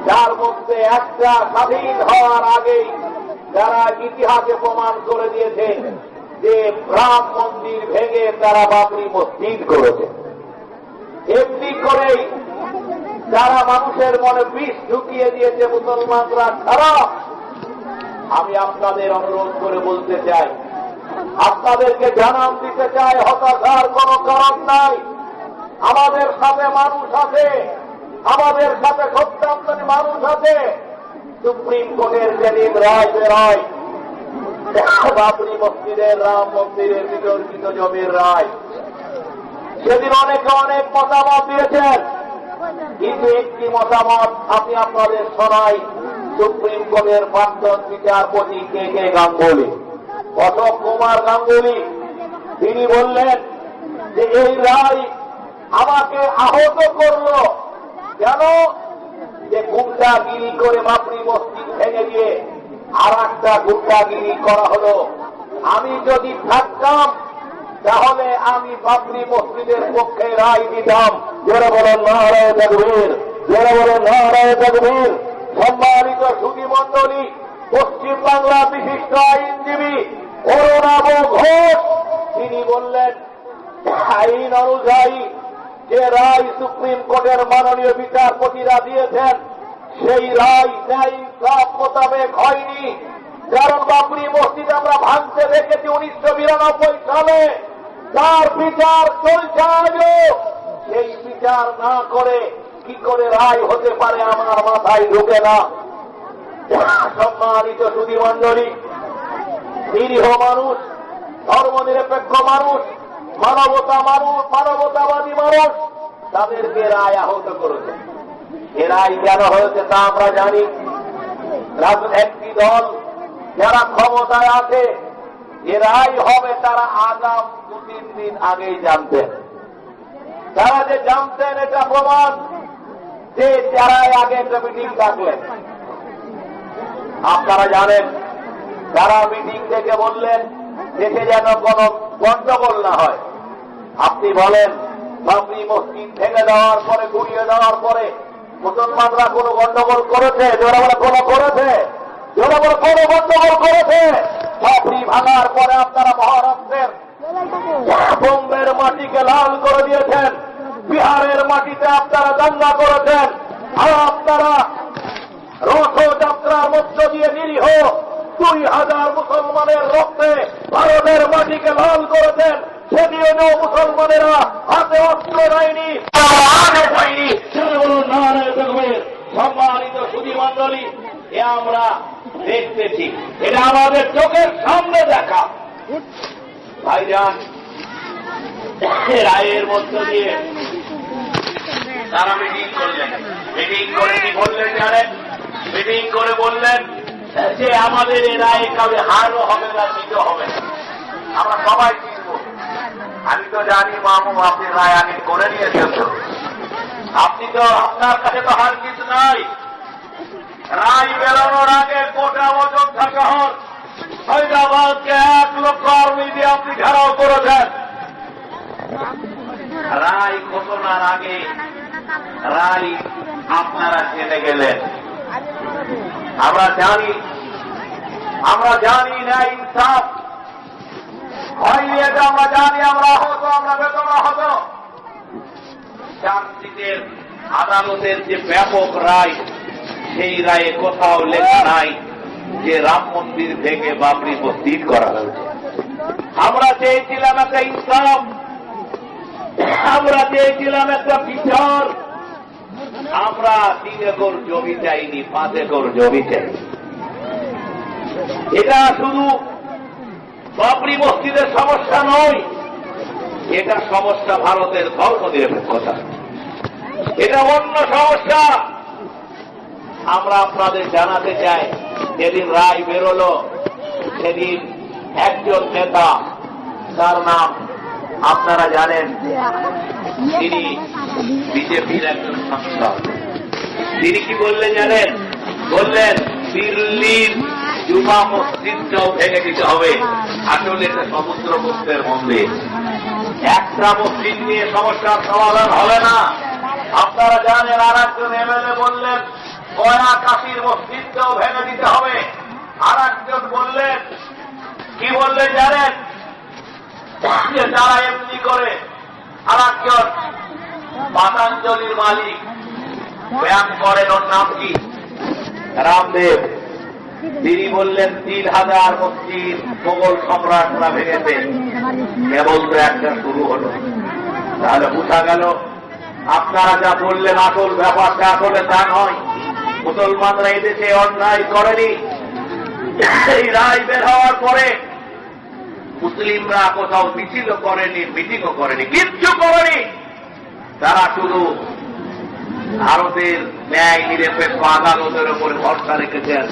যার মধ্যে একটা স্বাধীন হওয়ার আগেই যারা ইতিহাসে প্রমাণ করে দিয়েছে যে রাম মন্দির ভেঙে তারা বাবরি মসজিদ করেছে। এমনি করেই যারা মানুষের মনে বিষ ঢুকিয়ে দিয়েছে মুসলমানরা খারাপ। আমি আপনাদের অনুরোধ করে বলতে চাই, আপনাদেরকে জানান দিতে চাই, হতাশার কোন কারণ নাই। আমাদের সাথে মানুষ আছে, আমাদের সাথে সত্যান্তনী মানুষ আছে। সুপ্রিম কোর্টের যেদিন রায় বেরোয়, বাবরি মসজিদের, রাম মন্দিরের বিতর্কিত জমির রায়, সেদিন অনেকে অনেক মতামত দিয়েছেন, কিন্তু একটি মতামত আমি আপনাদের শোনাই। সুপ্রিম কোর্টের প্রাক্তন বিচারপতি কে কে গাঙ্গুলি, অশোক কুমার গাঙ্গুলি, তিনি বললেন যে এই রায় আমাকে আহত করলো। কেন? যে গুন্ডাগিরি করে বাবরি মসজিদ ভেঙে দিয়ে আর একটা গুন্ডাগিরি করা হলো। আমি যদি থাকতাম তাহলে আমি বাবরি মসজিদের পক্ষে রায় দিতাম। যারা বলেন নারায়ে তাকবীর, যারা বলেন নারায়ে তাকবীর। সম্মানিত সুধী মণ্ডলী, পশ্চিম বাংলা বিশিষ্ট আইনজীবী অরুণাভ ঘোষ, তিনি বললেন আইন অনুযায়ী যে রায় সুপ্রিম কোর্টের মাননীয় বিচারপতিরা দিয়েছেন, সেই রায় ন্যায় ইনসাফ মোতাবেক হয়নি। কারণ বাবরি মসজিদ আমরা ভাঙতে দেখেছি 1992 সালে, তার বিচার চলছে আজও। সেই বিচার না করে কি করে রায় হতে পারে আমার মাথায় ঢোকে না। সম্মানিত সুধী মণ্ডলী, নিরীহ মানুষ, ধর্মনিরপেক্ষ মানুষ, মানবতাবাদী মানুষ, তাদেরকে রায় আহত করেছে। এ রায় কেন হয়েছে তা আমরা জানি। একটি দল যারা ক্ষমতায় আছে, যে রায় হবে তারা আগাম 2-3 দিন আগেই জানতেন। তারা যে জানতেন এটা প্রমাণ যে যারা আগে একটা মিটিং ডাকলেন। আপনারা জানেন, তারা মিটিং থেকে বললেন দেশে যেন কোন গন্ডগোল না হয়। আপনি বলেন বাবরি মসজিদ ভেঙে দেওয়ার পরে, গুড়িয়ে দেওয়ার পরে মুসলমানরা কোন গন্ডগোল করেছে? যারা বলে কোন করেছে? যারা বলে কোন গন্ডগোল করেছে? বাবরি ভাঙার পরে আপনারা মহারাষ্ট্রের বোম্বের মাটিকে লাল করে দিয়েছেন, বিহারের মাটিতে আপনারা দাঙ্গা করেছেন, আর আপনারা রথযাত্রার মধ্য দিয়ে নিরীহ 2000 মুসলমানের রক্তে ভারতের মাটিকে লাল করেছেন। সেদিনও মুসলমানেরা হাতে অস্ত্র নেয়নি, আগে পাইনি। সেটা বলুন নারায়ণ বেগমের। সম্মানিত সুধী মণ্ডলী, এ আমরা দেখতেছি, এটা আমাদের চোখের সামনে দেখা। ভাইজান, রায়ের মধ্য দিয়ে তারা মিটিং করলেন, মিটিং করে কি বললেন জানেন? মিটিং করে বললেন যে আমাদের এ রায়ে কাউকে হারও হবে না, জিতও হবে না, আমরা সবাই জিতব। আমি তো জানি মামু আপনি রায় আগে করে নিয়েছেন, তো আপনি তো, আপনার কাছে তো হার কিছু নাই। রায় বেরোনোর আগে গোটা অযোধ্যা শহর হায়দ্রাবাদকে 1 লক্ষ আর্মি দিয়ে আপনি ঘেরাও করেছেন। রায় ঘোষণার আগে রায় আপনারা জেনে গেলেন। আমরা জানি না ইনসাফ হয়নি, এটা আমরা জানি। আমরা বেদনা হতো। চার্জশিটের আদালতের যে ব্যাপক রায়, সেই রায়ে কোথাও লেখা নাই যে রাম মন্দির থেকে বাবরি মসজিদ করা হয়েছে। আমরা চেয়েছিলাম একটা ইনসাফ, আমরা চেয়েছিলাম একটা বিচার। আমরা 3 একর জমি চাইনি, 5 একর জমি চাই। এটা শুধু বাবরি মসজিদের সমস্যা নয়, এটা সমস্যা ভারতের ধর্মনিরপেক্ষতা, এটা অন্য সমস্যা। আমরা আপনাদের জানাতে চাই, যেদিন রায় বেরোলো সেদিন একজন নেতা, তার নাম আপনারা জানেন, তিনি বিজেপির একজন সাংসদ, তিনি কি বললেন জানেন? বললেন দিল্লির জুমা মসজিদটাও ভেঙে দিতে হবে। আসলে এটা সমুদ্রগুপ্তের মন্দির, একটা মসজিদ নিয়ে সমস্যার সমাধান হবে না। আপনারা জানেন আর একজন এমএলএ বললেন গয়া কাশীর মসজিদটাও ভেঙে দিতে হবে। আর একজন বললেন, কি বললেন জানেন? যে তারা এমনি করে। আর একজন পাতাঞ্জলির মালিক ব্যায়াম করেন, ওর নাম কি? রামদেব। তিনি বললেন 3000 মসজিদ মোগল সম্রাটরা ভেঙেছে, কেবল তো একটা শুরু হলো। তাহলে বোঝা গেল আপনারা যা বললেন আসল ব্যাপারটা আসলে তা নয়। মুসলমানরা এদেশে অন্যায় করেনি। এই রায় বের হওয়ার পরে মুসলিমরা কোথাও মিছিলও করেনি, মিটিংও করেনি, কিচ্ছু করেনি। তারা শুধু ভারতের ন্যায় নিরপেক্ষ আদালতের উপরে ভরসা রেখেছেন।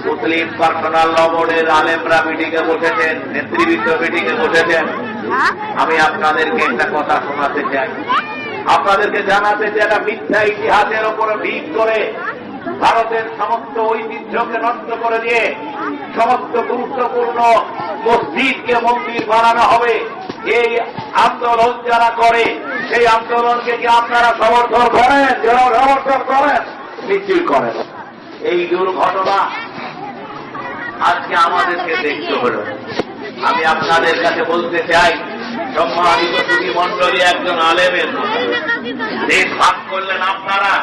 মুসলিম পার্সোনাল ল বোর্ডের আলেমরা মিটিংয়ে বসেছেন, নেতৃবৃন্দ মিটিংয়ে বসেছেন। আমি আপনাদেরকে একটা কথা শোনাতে চাই, আপনাদেরকে জানাতে চাই, একটা মিথ্যা ইতিহাসের উপরে ভিত করে ভারতের সমস্ত ঐতিহ্যকে নষ্ট করে দিয়ে সমস্ত গুরুত্বপূর্ণ মসজিদকে মন্দির বানানো হবে। এই আন্দোলন যারা করে, সেই আন্দোলনকে কি আপনারা সমর্থন করেন? যারা সমর্থন করেন, নিশ্চয়ই করেন। এই দুর্ঘটনা আজকে আমাদেরকে দেখতে হলো। আমি আপনাদের কাছে বলতে চাই, সম্মানিত সুধী মণ্ডলী, একজন আলেমের দেশ ভাগ করলেন আপনারা।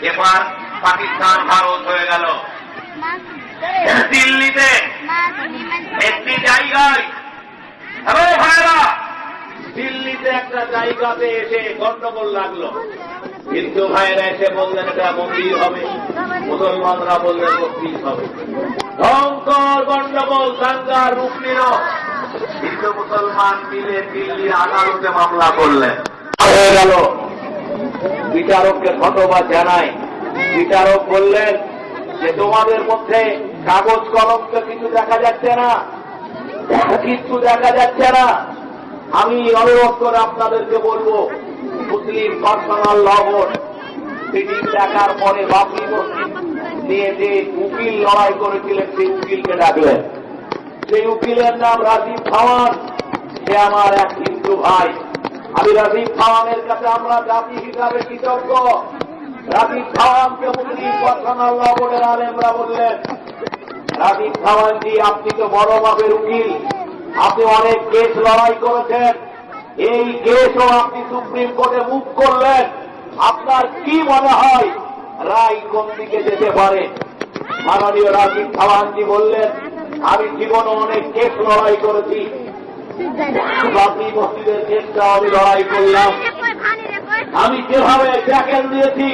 এবার পাকিস্তান ভারত হয়ে গেল। দিল্লিতে একটি জায়গায়, ভাইরা, দিল্লিতে একটা জায়গাতে এসে গন্ডগোল লাগলো। হিন্দু ভাইরা এসে বললেন এটা মন্দির হবে, মুসলমানরা বললেন মসজিদ হবে। ভয়ঙ্কর গন্ডগোল, দাঙ্গার রূপ নিল। হিন্দু মুসলমান মিলে দিল্লির আদালতে মামলা করলেন। হয়ে গেল। বিচারককে ধন্যবাদ জানাই। বিচারক বললেন যে তোমাদের মধ্যে কাগজ কলম তো কিছু দেখা যাচ্ছে না, কিছু দেখা যাচ্ছে না। আমি অনুরোধ করে আপনাদেরকে বলবো, মুসলিম পার্সোনাল ল বোর্ড মিটিং দেখার পরে বাবরি মসজিদ নিয়ে যে উকিল লড়াই করেছিলেন, সেই উকিলকে ডাকলেন। সেই উকিলের নাম রাজীব খাওয়ান। সে আমার এক হিন্দু ভাই। আমি রাজীব খাওয়ানের কাছে আমরা জাতি হিসাবে কৃতজ্ঞ। রাজীব খাওয়ানকে মুসলিম পার্সোনাল ল বোর্ডের আলেমরা বললেন, রাজীব খাওয়ানজি, আপনি তো বড় মাপের উকিল, আপনি অনেক কেস লড়াই করেছেন, এই কেসও আপনি সুপ্রিম কোর্টে মুভ করলেন। আপনার কি মনে হয় রায় কোন দিকে যেতে পারে? মাননীয় রাজীব ধাওয়ানজি বললেন, আমি জীবনে অনেক কেস লড়াই করেছি, বাবরি মসজিদের কেসটা আমি লড়াই করলাম, আমি যেভাবে ট্যাকেল দিয়েছি,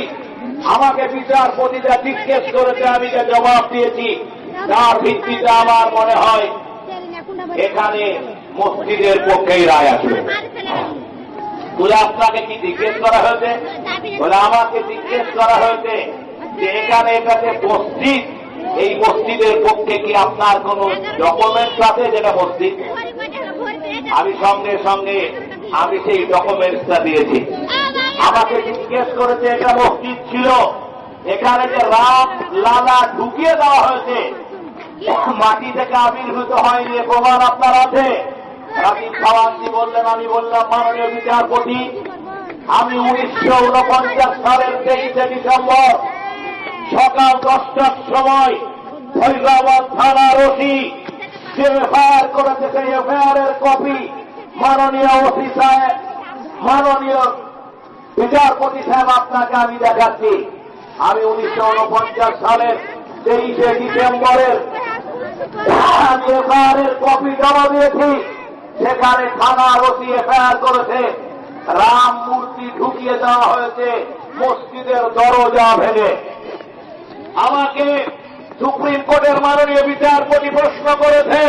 আমাকে বিচারপতিরা জিজ্ঞেস করেছে, আমি যে জবাব দিয়েছি, তার ভিত্তিতে আমার মনে হয় এখানে মসজিদের পক্ষেই রায় আসবে। বলে আপনাকে কি জিজ্ঞেস করা হয়েছে? বলে আমাকে জিজ্ঞেস করা হয়েছে যে এখানে এটাতে মসজিদ, এই মসজিদের পক্ষে কি আপনার কোন ডকুমেন্টস আছে যেটা মসজিদ? আমি সঙ্গে সঙ্গে আমি সেই ডকুমেন্টসটা দিয়েছি। আমাকে জিজ্ঞেস করেছে এটা মসজিদ ছিল, এখানে যে রাম লালা ঢুকিয়ে দেওয়া হয়েছে, মাটি থেকে আবির্ভূত হয়নি, প্রমাণ আপনার আছে? রাজীব ধাওয়ানজি বললেন, আমি বললাম মাননীয় বিচারপতি, আমি 1949 সালের 23শে ডিসেম্বর সকাল 10টার সময় ফৈজাবাদ থানার ওসি যে এফআইআর করেছে সেই এফআইআরের কপি মাননীয় ওসি সাহেব, মাননীয় বিচারপতি সাহেব আপনাকে আমি দেখাচ্ছি। আমি 1949 সালের 23শে ডিসেম্বরের আমি এফআইআরের কপি জমা দিয়েছি। সেখানে থানার ওসি এফআইআর করেছে রাম মূর্তি ঢুকিয়ে দেওয়া হয়েছে মসজিদের দরজা ভেঙে। আমাকে সুপ্রিম কোর্টের মাননীয় বিচারপতি প্রশ্ন করেছে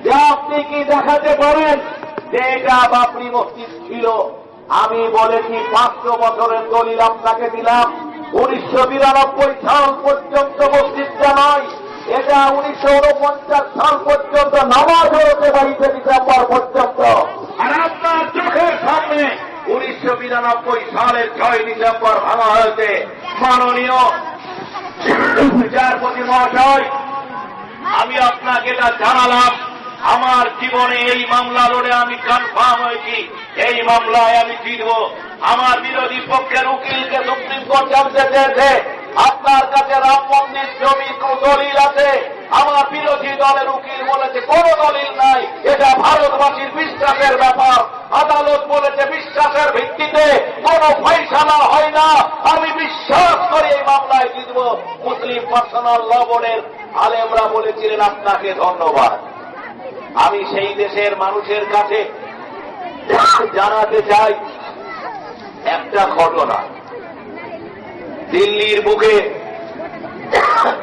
যে আপনি কি দেখাতে পারেন যে এটা বাবরি মসজিদ ছিল? আমি বলেছি 500 বছরের দলিল আপনাকে দিলাম, 1992 সাল পর্যন্ত মসজিদটা নয়, এটা 1949 সাল পর্যন্ত নামাজ হয়েছে 22শে ডিসেম্বর পর্যন্ত। আর আপনার চোখের সামনে 1992 সালের 6 ডিসেম্বর ভাঙা হয়েছে। মাননীয় বিচারপতি মহাশয়, আমি আপনাকে এটা জানালাম, আমার জীবনে এই মামলা লড়ে আমি কনফার্ম হয়েছি এই মামলায় আমি জিতব। আমার বিরোধী পক্ষের উকিলকে সুপ্রিম কোর্ট জানতে চেয়েছে আপনার কাছে রাম মন্দির জমি দলিল আছে? আমার বিরোধী দলের উকিল বলেছে কোন দলিল নাই, এটা ভারতবাসীর বিশ্বাসের ব্যাপার। আদালত বলেছে বিশ্বাসের ভিত্তিতে কোন ফয়সালা হয় না, আমি বিশ্বাস করি এই মামলায় জিতব। মুসলিম পার্সোনাল ল বোর্ডের আলেমরা বলেছিলেন আপনাকে ধন্যবাদ। আমি সেই দেশের মানুষের কাছে জানাতে চাই একটা ঘটনা। দিল্লির বুকে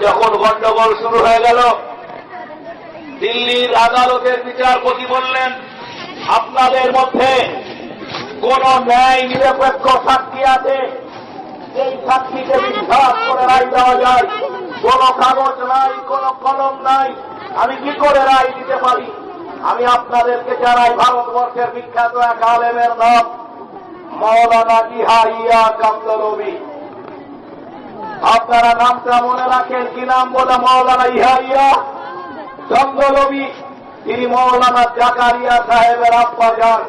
যখন গন্ডগোল শুরু হয়ে গেল, দিল্লির আদালতের বিচারপতি বললেন আপনাদের মধ্যে কোন ন্যায় নিরপেক্ষ সাক্ষী আছে, এই সাক্ষীকে বিশ্বাস করে রায় দেওয়া যায়? কোন কাগজ নাই, কোন কলম নাই, আমি কি করে রায় দিতে পারি? আমি আপনাদেরকে জানাই ভারতবর্ষের বিখ্যাত এক আলেমের নাম মৌলানা ইহাইয়া কামদলবি। আপনারা নামটা মনে রাখেন, কি নাম বলে? মৌলানা ইহাইয়া কামদলবি। তিনি মৌলানা জাকারিয়া সাহেবের আব্বা যান।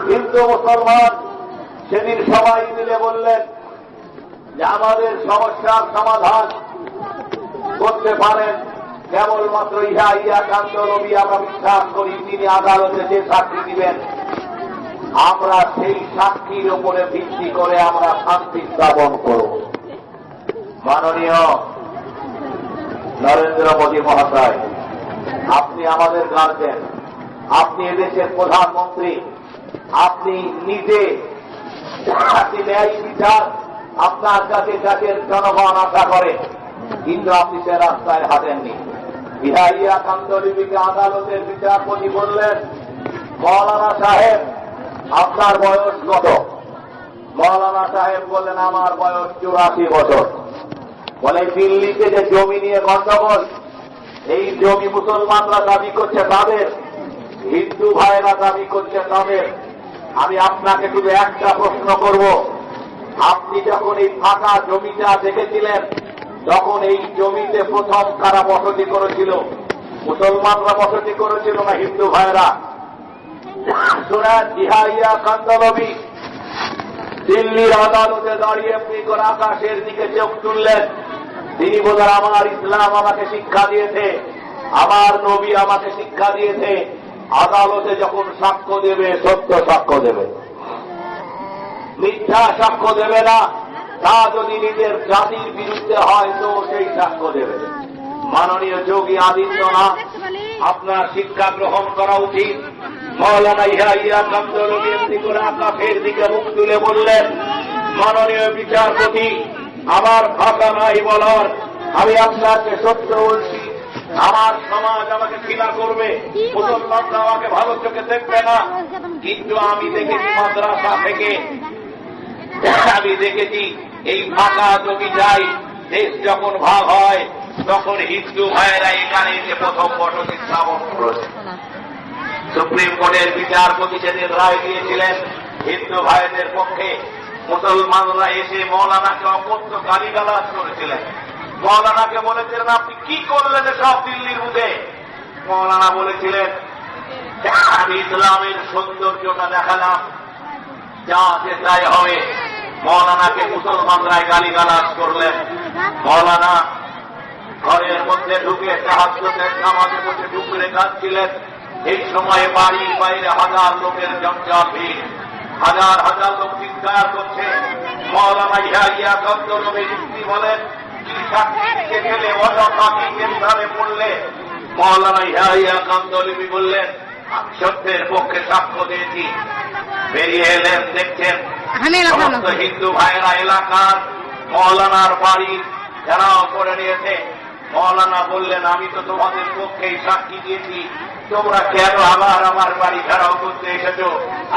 হিন্দু মুসলমান সেদিন সবাই মিলে বললেন যে আমাদের সমস্যার সমাধান করতে পারেন কেবলমাত্র ইহাইয়া কামদলবি। আমরা বিশ্বাস করি তিনি আদালতে যে সাক্ষী দিবেন, আমরা সেই সাক্ষীর উপরে ভিত্তি করে আমরা শান্তি স্থাপন করব। মাননীয় নরেন্দ্র মোদী মহাশয়, আপনি আমাদের গার্জেন, আপনি এদেশের প্রধানমন্ত্রী, আপনি নিজে ন্যায় বিচার আপনার কাছে দেশের জনগণ আশা করে, কিন্তু আপনি সে রাস্তায় হাঁটেননি। ইহাইয়া কামদলবিকে আদালতের বিচারপতি বললেন মৌলানা সাহেব আপনার বয়স কত? মৌলানা সাহেব বললেন আমার বয়স 84 বছর। বলে দিল্লিতে যে জমি নিয়ে গন্ডগোল, এই জমি মুসলমানরা দাবি করছে তাদের, হিন্দু ভাইরা দাবি করছে তাদের। আমি আপনাকে শুধু একটা প্রশ্ন করব, আপনি যখন এই ফাঁকা জমিটা দেখেছিলেন তখন এই জমিতে প্রথম কারা বসতি করেছিল? মুসলমানরা বসতি করেছিল না হিন্দু ভাইরা? শুনেন, ইহাইয়া কামদলবি দিল্লির আদালতে দাঁড়িয়ে আপনি করে আকাশের দিকে চোখ তুললেন। তিনি বলেন আমার ইসলাম আমাকে শিক্ষা দিয়েছে আমার নবী আমাকে শিক্ষা দিয়েছে, আদালতে যখন সাক্ষ্য দেবে সত্য সাক্ষ্য দেবে, মিথ্যা সাক্ষ্য দেবে না। তা যদি নিজের জাতির বিরুদ্ধে হয় তো সেই সাক্ষ্য দেবে। মাননীয় যোগী আদিত্যনাথ, আপনার শিক্ষা গ্রহণ করা উচিত। মৌলানা ইয়াহিয়া কামরুল করে আকাশের দিকে মুখ তুলে বললেন, মাননীয় বিচারপতি, আমার ভাষা নাই বলার, আমি আপনাকে সত্য বলছি। আমার সমাজ আমাকে ঘৃণা করবে, মুসলমানরা আমাকে ভালো চোখে দেখবে না, কিন্তু আমি দেখেছি মাদ্রাসা থেকে, আমি দেখেছি এই ফাঁকা জমি যাই, দেশ যখন ভাগ হয় তখন হিন্দু ভাইয়েরা এখানে এসে প্রথম বসতি স্থাপন করেছে। সুপ্রিম কোর্টের বিচারপতি সেদিন রায় দিয়েছিলেন হিন্দু ভাইদের পক্ষে। মুসলমানরা এসে মৌলানাকে অপত্য গালিগালাজ করেছিলেন। মৌলানাকে বলেছিলেন, আপনি কি করলেন সব দিল্লির মুখে? মৌলানা বলেছিলেন, আমি ইসলামের সৌন্দর্যটা দেখালাম, যা আছে তাই হবে। মৌলানাকে মুসলমানরাই গালিগালাজ করলেন। মৌলানা ঘরের মধ্যে ঢুকে তাহাজ্জুদের নামাজে বসে ঢুকরে কাঁদছিলেন। এই সময়ে বাড়ির বাইরে হাজার লোকের জঞ্জাল ভিড়, হাজার হাজার লোক চিৎকার করছে। মৌলানা ইয়াহিয়া কামরুল যুক্তি বলেন, কি সাক্ষী দিতে গেলে অযথা কি কেন্দ্রে পড়লে? মৌলানা ইয়াহিয়া কামরুল বললেন, আমি সত্যের পক্ষে সাক্ষ্য দিয়েছি। বেরিয়ে এলেন, দেখছেন সমস্ত হিন্দু ভাইয়েরা এলাকার মৌলানার বাড়ি ঘেরাও করে নিয়েছে। মৌলানা বললেন, আমি তো তোমাদের পক্ষেই সাক্ষী দিয়েছি, তোমরা কেন আবার আমার বাড়ি ঘেরাও করতে এসেছ?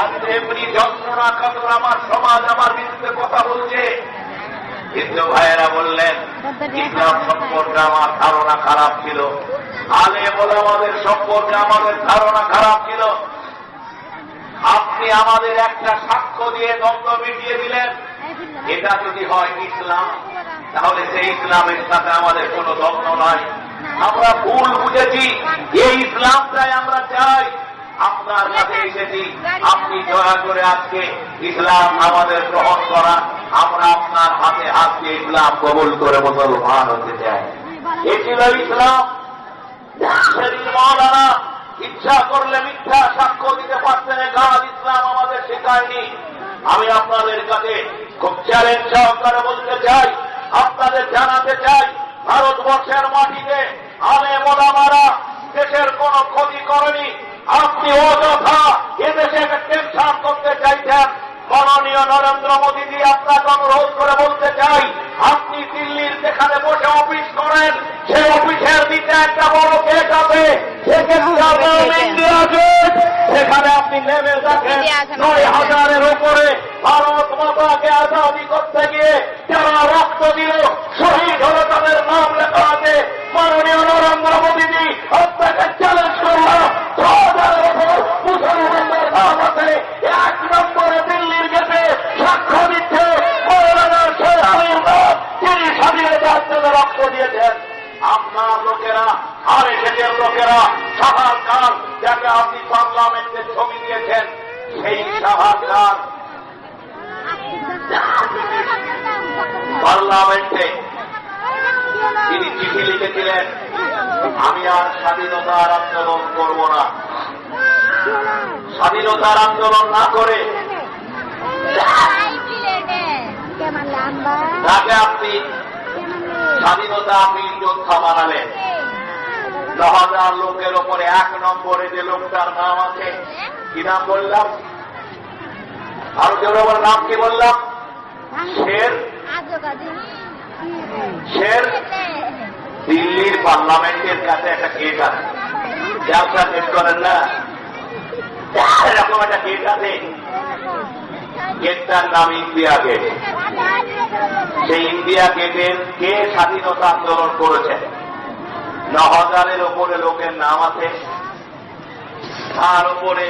আর এমনি যন্ত্রণা কাতর আমার সমাজ আমার বিরুদ্ধে কথা বলছে। হিন্দু ভাইয়েরা বললেন, ইসলাম সম্পর্কে আমার ধারণা খারাপ ছিল, আলেম ওলামাদের সম্পর্কে আমাদের ধারণা খারাপ ছিল। আপনি আমাদের একটা সাক্ষ্য দিয়ে দ্বন্দ্ব মিটিয়ে দিলেন। এটা যদি হয় ইসলাম, তাহলে সেই ইসলামের সাথে আমাদের কোনো দ্বন্দ্ব নয়। আমরা ভুল বুঝেছি, এই ইসলামটাই আমরা চাই। আপনার কাছে এসেছি, আপনি দয়া করে আজকে ইসলাম আমাদের গ্রহণ করা, আমরা আপনার হাতে হাত দিয়ে ইসলাম কবুল করে মুসলমান হতে চাই। এ ছিল ইসলাম। সেদিন মৌলানা ইচ্ছা করলে মিথ্যা সাক্ষ্য দিতে পারতেন, কাজ ইসলাম আমাদের শেখায়নি। আমি আপনাদের কাছে খুব চ্যালেঞ্জ সহকারে বলতে চাই, আপনাদের জানাতে চাই, ভারতবর্ষের মাটিতে আলেম ওলামারা দেশের কোন ক্ষতি করেনি। আপনি অযথা এদেশে টেনশন করতে চাইছেন। মাননীয় নরেন্দ্র মোদীজি, আপনাকে অনুরোধ করে বলতে চাই, আপনি দিল্লির যেখানে বসে অফিস করেন, সেই অফিসের দিকে একটা বড় গেট আছে, সেখানে আপনি নেমে দেখেন ৯,০০০-এর উপরে ভারত মাতাকে আজাদি করতে গিয়ে যারা রক্ত দিল, শহীদ হলো, তাদের নাম লেখা আছে। মাননীয় নরেন্দ্র মোদীজি, আপনাকে চ্যালেঞ্জ করলাম, ৬,০০০-এর উপর মুসলমানদের নাম আছে। ১ নম্বরে দিল্লির গেটে সাক্ষ্য দিচ্ছে মৌলানা শেরানির নাম, তিনি স্বাধীনতার জন্য রক্ত দিয়েছেন। আপনার লোকেরা আর এসেছেন লোকেরা সাহারকার, যাকে আপনি পার্লামেন্টে ছবি দিয়েছেন, সেই সাহারকার পার্লামেন্টে তিনি চিঠি লিখেছিলেন, আমি আর স্বাধীনতার আন্দোলন করব না। স্বাধীনতার আন্দোলন না করে তাকে আপনি স্বাধীনতা আপিল যোদ্ধা বানালেন। ৯,০০০ লোকের ওপরে ১ নম্বরে যে লোকটার নাম আছে, কি নাম বললাম? ভারতীয় ওপর নাম কি বললাম? শের। শের দিল্লির পার্লামেন্টের কাছে একটা গেট আছে, ব্যবসা শেষ করেন না, এরকম একটা গেট আছে। গেটটার নাম ইন্ডিয়া গেট। সেই ইন্ডিয়া গেটের কে স্বাধীনতা আন্দোলন করেছে? ৯,০০০-এর ওপরে লোকের নাম আছে। তার উপরে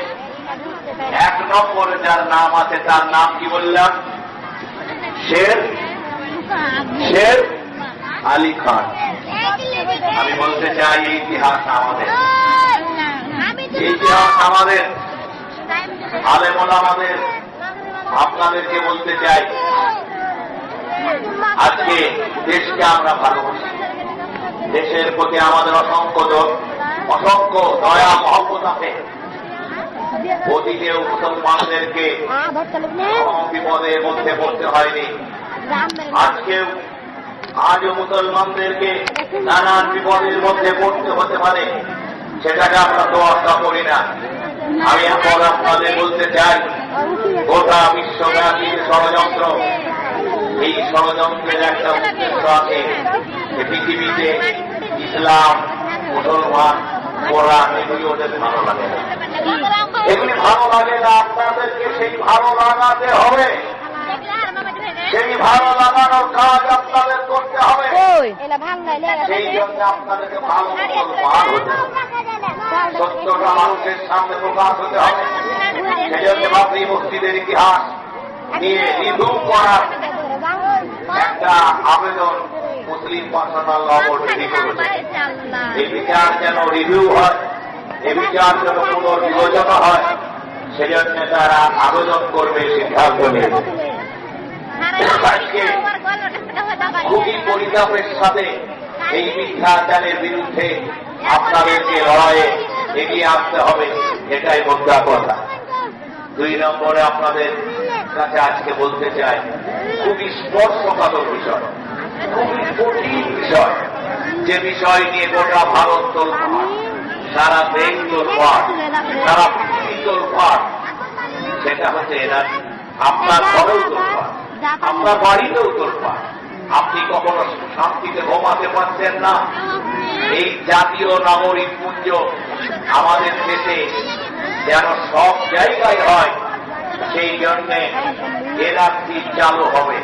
১ নম্বরে যার নাম আছে তার নাম কি বললাম? শের আলী খান। আমি বলতে চাই, এই ইতিহাস আমাদের, ইতিহাস আমাদের, আলেম ওলামাদের। আপনাদেরকে বলতে চাই, আজকে দেশকে আমরা ভালোবাসি, দেশের প্রতি আমাদের অসংখ্য অসংখ্য দয়া মহব্বত আছে। অতীতেও মুসলমানদেরকে বিপদের মধ্যে পড়তে হয়নি, আজও মুসলমানদেরকে নানান বিপদের মধ্যে পড়তে হতে পারে, সেটাকে আমরা তো আশা করি না। আমি এখন আপনাদের বলতে চাই, গোটা বিশ্বব্যাপী ষড়যন্ত্র, এই ষড়যন্ত্রের একটা উদ্দেশ্য আছে যে পৃথিবীতে ইসলাম, মুসলমান, কোরআন এগুলি ওদের ভালো লাগে না। এগুলি ভালো লাগে না, আপনাদেরকে সেই ভালো লাগাতে হবে। সেই ভালো লাগানোর কাজ আপনাদের করতে হবে। সেই জন্য আপনাদেরকে ভালো সত্যটা মানুষের সামনে প্রকাশ হতে হবে। সেই জন্য বাবরি মসজিদের ইতিহাস নিয়ে রিভিউ করার একটা আবেদন মুসলিম পার্সোনাল ল বোর্ড রেডি করেছে। এই বিচার যেন রিভিউ হয়, এই বিচার যেন পুনর্বিবেচনা হয়, সেজন্য তারা আবেদন করবে, সিদ্ধান্ত নেবে। আজকে খুবই পরিতাপের সাথে এই মিথ্যাচারের বিরুদ্ধে আপনাদেরকে লড়াইয়ে এগিয়ে আসতে হবে, এটাই মোদ্দা কথা। 2 নম্বরে আপনাদের কাছে আজকে বলতে চাই, খুবই স্পর্শকাতর বিষয়, খুবই কঠিন বিষয়, যে বিষয় নিয়ে গোটা ভারত তোলপাড়, সারা দেশ তোলপাড়, সারা পৃথিবী তোলপাড়, সেটা হচ্ছে এনার আপনার ঘরেও তোলপাড়, আপনার বাড়িতেও তোলপাড়। আপনি কখনো শান্তিতে ঘুমাতে পারছেন না। এই জাতীয় নাগরিক পুঞ্জ আমাদের দেশে যেন সব জায়গায় হয়, সেই জন্যে এনআরসি চালু হবে।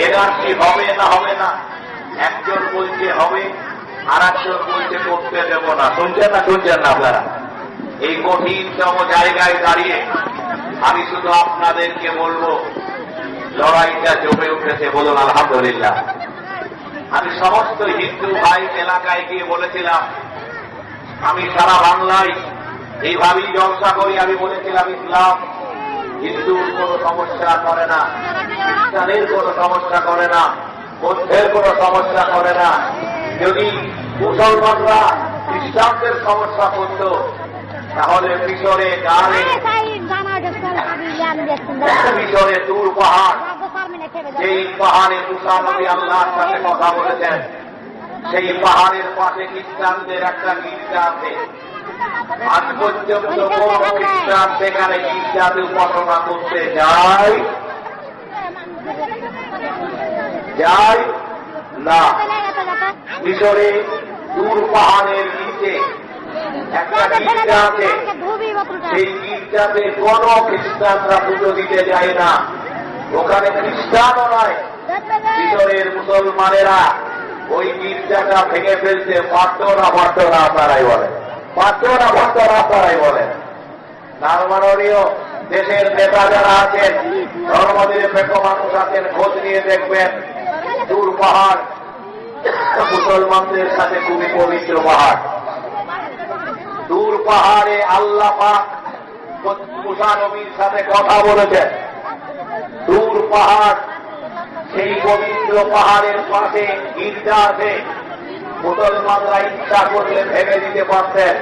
এনআরসি হবে না হবে না, একজন বলছে হবে, আর একজন বলছে করতে দেব না। শুনছেন না আপনারা? এই কঠিনতম জায়গায় দাঁড়িয়ে আমি শুধু আপনাদেরকে বলবো, লড়াইটা জমে উঠেছে, বলুন আলহামদুলিল্লাহ। আমি সমস্ত হিন্দু ভাই এলাকায় গিয়ে বলেছিলাম, আমি সারা বাংলায় এইভাবেই জলসা করি। আমি বলেছিলাম, ইসলাম হিন্দুর কোনো সমস্যা করে না, খ্রিস্টানের কোনো সমস্যা করে না, বৌদ্ধের কোনো সমস্যা করে না। যদি মুসলমানরা খ্রিস্টানদের সমস্যা করত, তাহলে মিশরে গানে মিশরে দূর পাহাড়, সেই পাহাড়ে মুসা নবী আল্লাহর সাথে কথা বলেছেন, সেই পাহাড়ের পাশে খ্রিস্টানদের একটা গির্জা আছে। আজ পর্যন্ত কোন খ্রিস্টান সেখানে গির্জাতে উপাসনা করতে যায় না। মিশরে দূর পাহাড়ের নিচে একটা গির্জা আছে, সেই গির্জাতে কোন খ্রিস্টানরা পুজো দিতে যায় না। ওখানে খ্রিস্টানও নয়, মিশরের মুসলমানেরা ওই গির্জাটা ভেঙে ফেলতে পারত না আপনারাই বলেন, আপনারাই বলেন। তার মাননীয় দেশের নেতা যারা আছেন, ধর্মনিরপেক্ষ মানুষ আছেন, খোঁজ নিয়ে দেখবেন, দূর পাহাড় মুসলমানদের সাথে খুবই পবিত্র পাহাড়। দূর পাহাড়ে আল্লাহ পাক মুসা নবীর সাথে কথা বলেছেন। দূর পাহাড়, সেই পবিত্র পাহাড়ের পাশে গির্জা আছে। মুসলমানরা ইচ্ছা করলে ভেঙে দিতে পারতেন।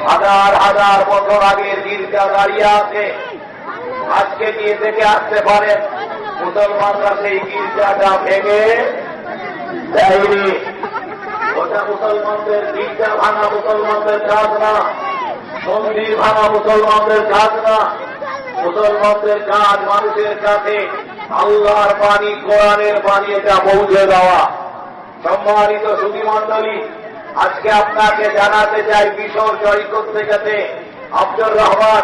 হাজার হাজার বছর আগের গির্জা দাঁড়িয়ে আছে, আজকে গিয়ে দেখে আসতে পারেন। মুসলমানরা সেই গির্জাটা ভেঙে দেয়নি। ওটা মুসলমানদের গির্জা ভাঙা মুসলমানদের কাজ না, মন্দির ভাঙা মুসলমানদের কাজ না। মুসলমানদের কাজ মানুষের কাছে আল্লাহর বাণী, কোরআনের বাণী এটা পৌঁছে দেওয়া। সম্মানিত সুধীমণ্ডলী, আজকে আপনাকে জানাতে চাই, মিশর জয় করতে গেছে আব্দুর রহমান,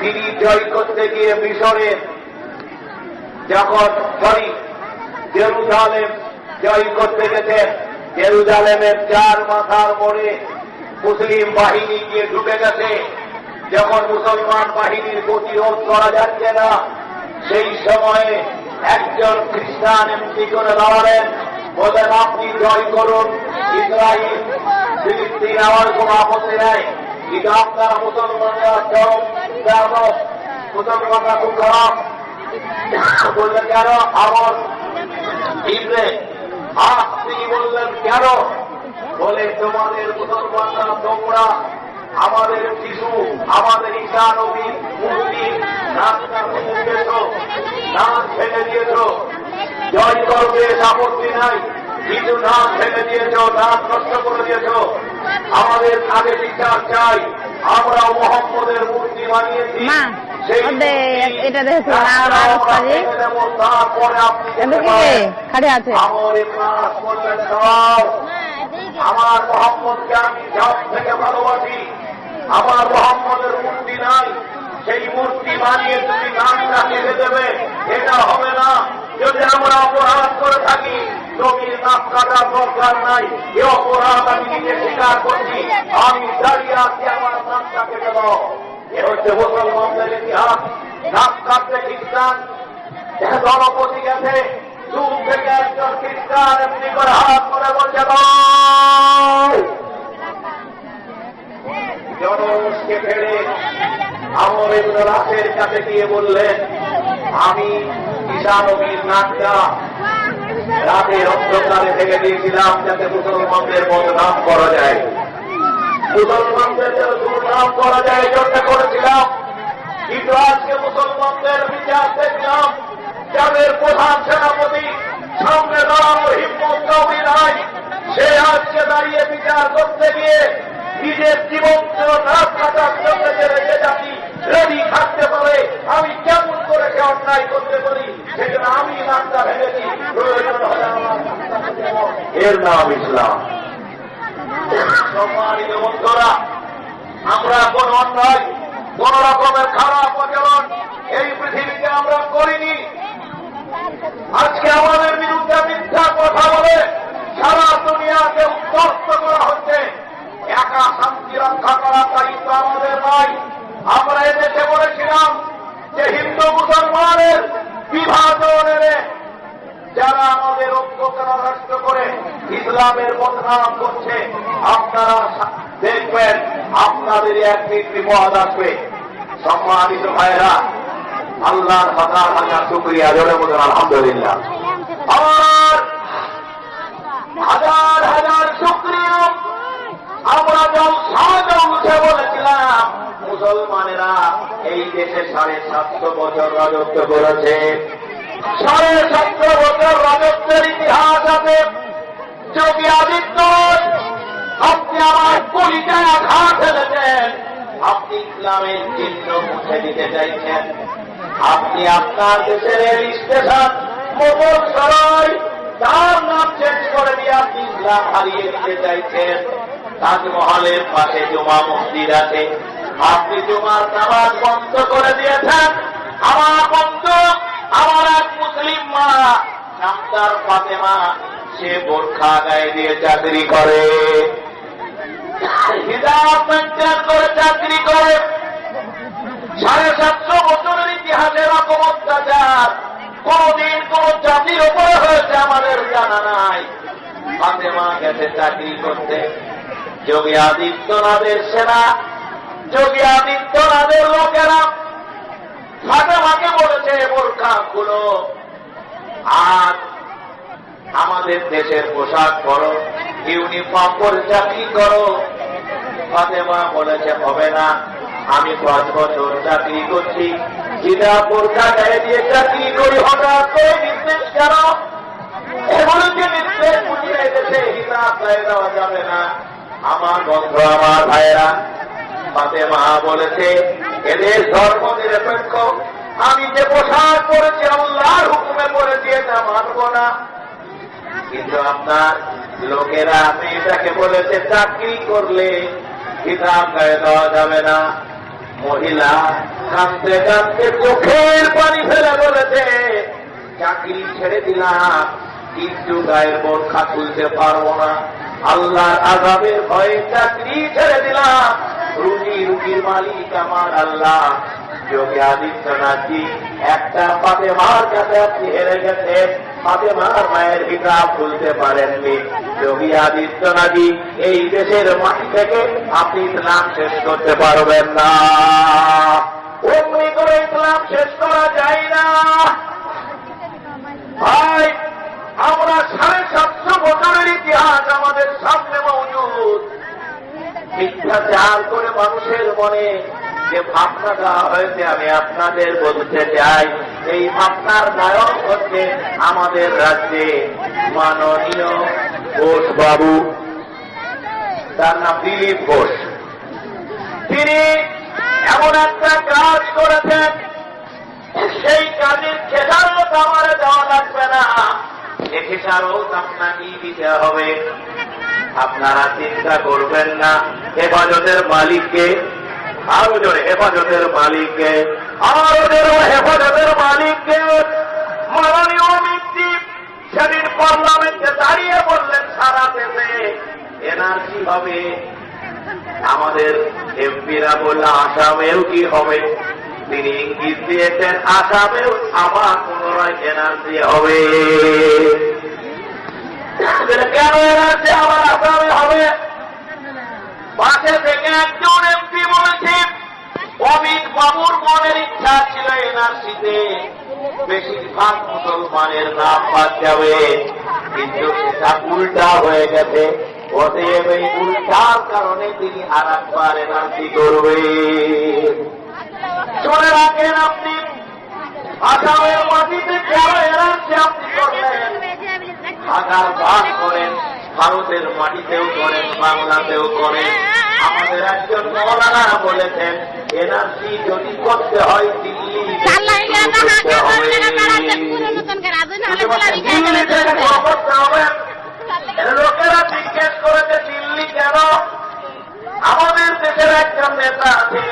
তিনি জয় করতে গিয়ে মিশরের যখন জেরুজালেম জয় করতে গেছেন, জেরুজালেমের 4 মাথার মোড়ে মুসলিম বাহিনী গিয়ে ঢুকে গেছে। যখন মুসলমান বাহিনীর প্রতিরোধ করা যাচ্ছে না, সেই সময়ে একজন খ্রিস্টান এমপি করে দাঁড়ালেন, বলেন আপনি জয় করুন ইসরায়েল, ফিলিস্তিন, আমার কোন আপত্তি নাই, কিন্তু আপনারা মুসলমানরা চরম মুসলমানরা খুব খারাপ। বললেন কেন? আমার ইবনে তিনি বললেন কেন? বলে তোমাদের মুসলমানরা তোমরা আমাদের শিশু আমাদের ঈশা নবী মূর্তি নাচ দিয়েছ, নাচ ফেলে দিয়েছ, জয় করবে আপত্তি নাই, কিন্তু নাচ ফেলে দিয়েছ, নাচ নষ্ট করে দিয়েছ। আমাদের আগে বিচার চাই। আমরা মোহাম্মদের মূর্তি বানিয়েছি, এটা দেখেছি তারপরে আপনি আমার মোহাম্মদকে আমি জাত থেকে ভালোবাসি, আমার মোহাম্মদের মূর্তি নাই, সেই মূর্তি বানিয়ে তুমি নামটা কেটে দেবে, এটা হবে না। যদি আমরা অপরাধ করে থাকি জমির নাক কাটার দরকার নাই, এ অপরাধ আমি নিজে স্বীকার করছি, আমি দাঁড়িয়ে আছি, আমার নাকটা কেটে দাও। এ হচ্ছে মুসলমানদের ইতিহাস। নাক কাটতে খ্রিস্টান দলপতি গেছে, দূর থেকে একজন খ্রিস্টান এমনি করে হাত করে বলছে জনকে ফেলে আমর ইবনে রাসের কাছে গিয়ে বললেন, আমি ঈসা নবীর নাকটা রাতের অন্ধকারে থেকে দিয়েছিলাম যাতে মুসলমানদের বদনাম করা যায়, মুসলমানদের দুর্নাম করা যায়, জন্য করেছিলাম। কিন্তু আজকে মুসলমানদের বিচার দেখলাম, যাদের প্রধান সেনাপতি সামনে দাঁড়ানোর হিম্মত কাউরি নাই, সে আজকে দাঁড়িয়ে বিচার করতে গিয়ে নিজের জীবন নাক কাটার জন্য যে জাতি রেডি থাকতে পারে, আমি কেমন করে সে অন্যায় করতে পারি, সেজন্য আমি নাকটা ভেঙেছি, প্রয়োজন হলে এর নাম ইসলাম। সম্মানিত বন্ধুরা, আমরা কোন অন্যায় কোন রকমের খারাপ আচরণ এই পৃথিবীতে আমরা করিনি। আজকে আমাদের বিরুদ্ধে মিথ্যা কথা বলে সারা দুনিয়াকে উদ্ধ্বস্ত করা হচ্ছে। একা শান্তি রক্ষা করার দায়িত্ব আমাদের নয়। আমরা এদেশে বলেছিলাম যে হিন্দু মুসলমানের বিভাজন এনে যারা আমাদের ঐক্যকে নষ্ট করে ইসলামের বদনাম করছে, আপনারা দেখবেন আপনাদের একদিন বিপদ আসবে। সম্মানিত ভাইরা, আল্লাহর হাজার হাজার শুকরিয়া, জোরে বলুন আলহামদুলিল্লাহ। আর হাজার হাজার শুকরিয়া, আমরা জলসা বলেছিলাম মুসলমানেরা এই দেশে 750 বছর রাজত্ব করেছে, 750 বছর রাজত্বের ইতিহাস আছে। যোগী আদিত্যনাথ, আপনি আমার কলিজায় আঘাত ফেলেছেন, আপনি ইসলামের চিহ্ন মুছে দিতে চাইছেন, আপনি আপনার দেশের রেল স্টেশন মোটর সরাই তার নাম চেঞ্জ করে দিয়ে আপনি ইসলাম হারিয়ে দিতে চাইছেন। তাজমহলের পাশে জুমা মসজিদ আছে, আপনি জুমার নামাজ বন্ধ করে দিয়েছেন। আমার বন্ধু, আমার এক মুসলিম মা, নাম তার ফাতেমা, সে বোরখা গায়ে দিয়ে চাকরি করে, হিজাব মেনটেন করে চাকরি করে। 750 বছরের ইতিহাসে এরকম অত্যাচার কোনদিন কোন জাতির উপরে হয়েছে আমাদের জানা নাই। ফাতেমা গেছে চাকরি করতে, যোগী আদিত্যনাথের সেনা, যোগী আদিত্যনাথের লোকেরা ফাতেমাকে বলেছে বোরখা খুলো আর আমাদের দেশের পোশাক পরো, ইউনিফর্ম পরে চাকরি করো। ফাতেমা বলেছে হবে না, আমি 5 বছর চাকরি করছি, হিজাব বোরখা গায়ে দিয়ে চাকরি করি, হঠাৎ করে নির্দেশ কেন? এগুলোকে নির্দেশ বুঝিয়ে এসেছে হিজাব গায়ে দেওয়া যাবে না। আমার বন্ধু, আমার ভাইয়েরা, ফাতেমা বলেছে এদের ধর্ম নিরপেক্ষ, আমি যে পোশাক পরেছি আল্লাহর হুকুমে পরেছি, এটা মানব না। কিন্তু আপনার লোকেরা মেয়েটাকে বলেছে চাকরি করলে হিজাব গায়ে দেওয়া যাবে না। মহিলা কাঁদতে কাঁদতে চোখের পানি ফেলে বলেছে চাকরি ছেড়ে দিলাম, কিন্তু গায়ের বোরখা তুলতে পারবো না, আল্লাহর আযাবের ভয়ে চাকরি ছেড়ে দিলাম, রুজির মালিক আমার আল্লাহ। যোগী আদিত্যনাথজি, একটা ফাতেমার কাছে আপনি হেরে গেছেন, ফাতেমার মায়ের হিজাব খুলতে পারেননি। যোগী আদিত্যনাথজি, এই দেশের মাটি থেকে আপনি ইসলাম শেষ করতে পারবেন না, অমনি করে ইসলাম শেষ করা যায় না। ভাই, আমরা 750 বছরের ইতিহাস আমাদের সামনে মজুদ। মিথ্যাচার করে মানুষের মনে যে ভাবনা দেওয়া হয়েছে, আমি আপনাদের বলতে চাই, এই ভাবনার নায়ক হচ্ছে আমাদের রাজ্যে মাননীয় ঘোষ বাবু, তার নাম দিলীপ ঘোষ। তিনি এমন একটা কাজ করেছেন, সেই কাজের খেসারত আমার দেওয়া লাগবে না, এ খেসারত আপনাকেই দিতে হবে। আপনারা চিন্তা করবেন না, হেফাজতের মালিককে, আরো জোরে হেফাজতের মালিককে, আরো জোরে হেফাজতের মালিককে মাননীয় মিত্তি সেদিন পার্লামেন্টে দাঁড়িয়ে বললেন সারা দেশে এনআরসি হবে। আমাদের এমপিরা বলল আসামেও কি হবে, তিনি ইঙ্গিত দিয়েছেন আসামেও আবার পুনরায় এনআরসি হবে। কেন এনআরসি আবার আসামে হবে? পাশে থেকে একজন এমপি বলেছে অমিত বাবুর মনের ইচ্ছা ছিল এনআরসিতে বেশিরভাগ মুসলমানের নাম বাদ যাবে, কিন্তু সেটা উল্টা হয়ে গেছে। অতএব এই উল্টার কারণে তিনি আর একবার এনআরসি করবে। শুনে রাখেন, আপনি আসামের মাটিতে কেন এনআরসি আপনি করলেন? হাজার বাস করেন, ভারতের মাটিতেও করেন, বাংলাতেও করেন। আমাদের একজন মৌলানা বলেছেন এনআরসি যদি করতে হয় দিল্লি লোকেরা জিজ্ঞেস করেছে দিল্লি কেন? আমাদের দেশের একজন নেতা আছে,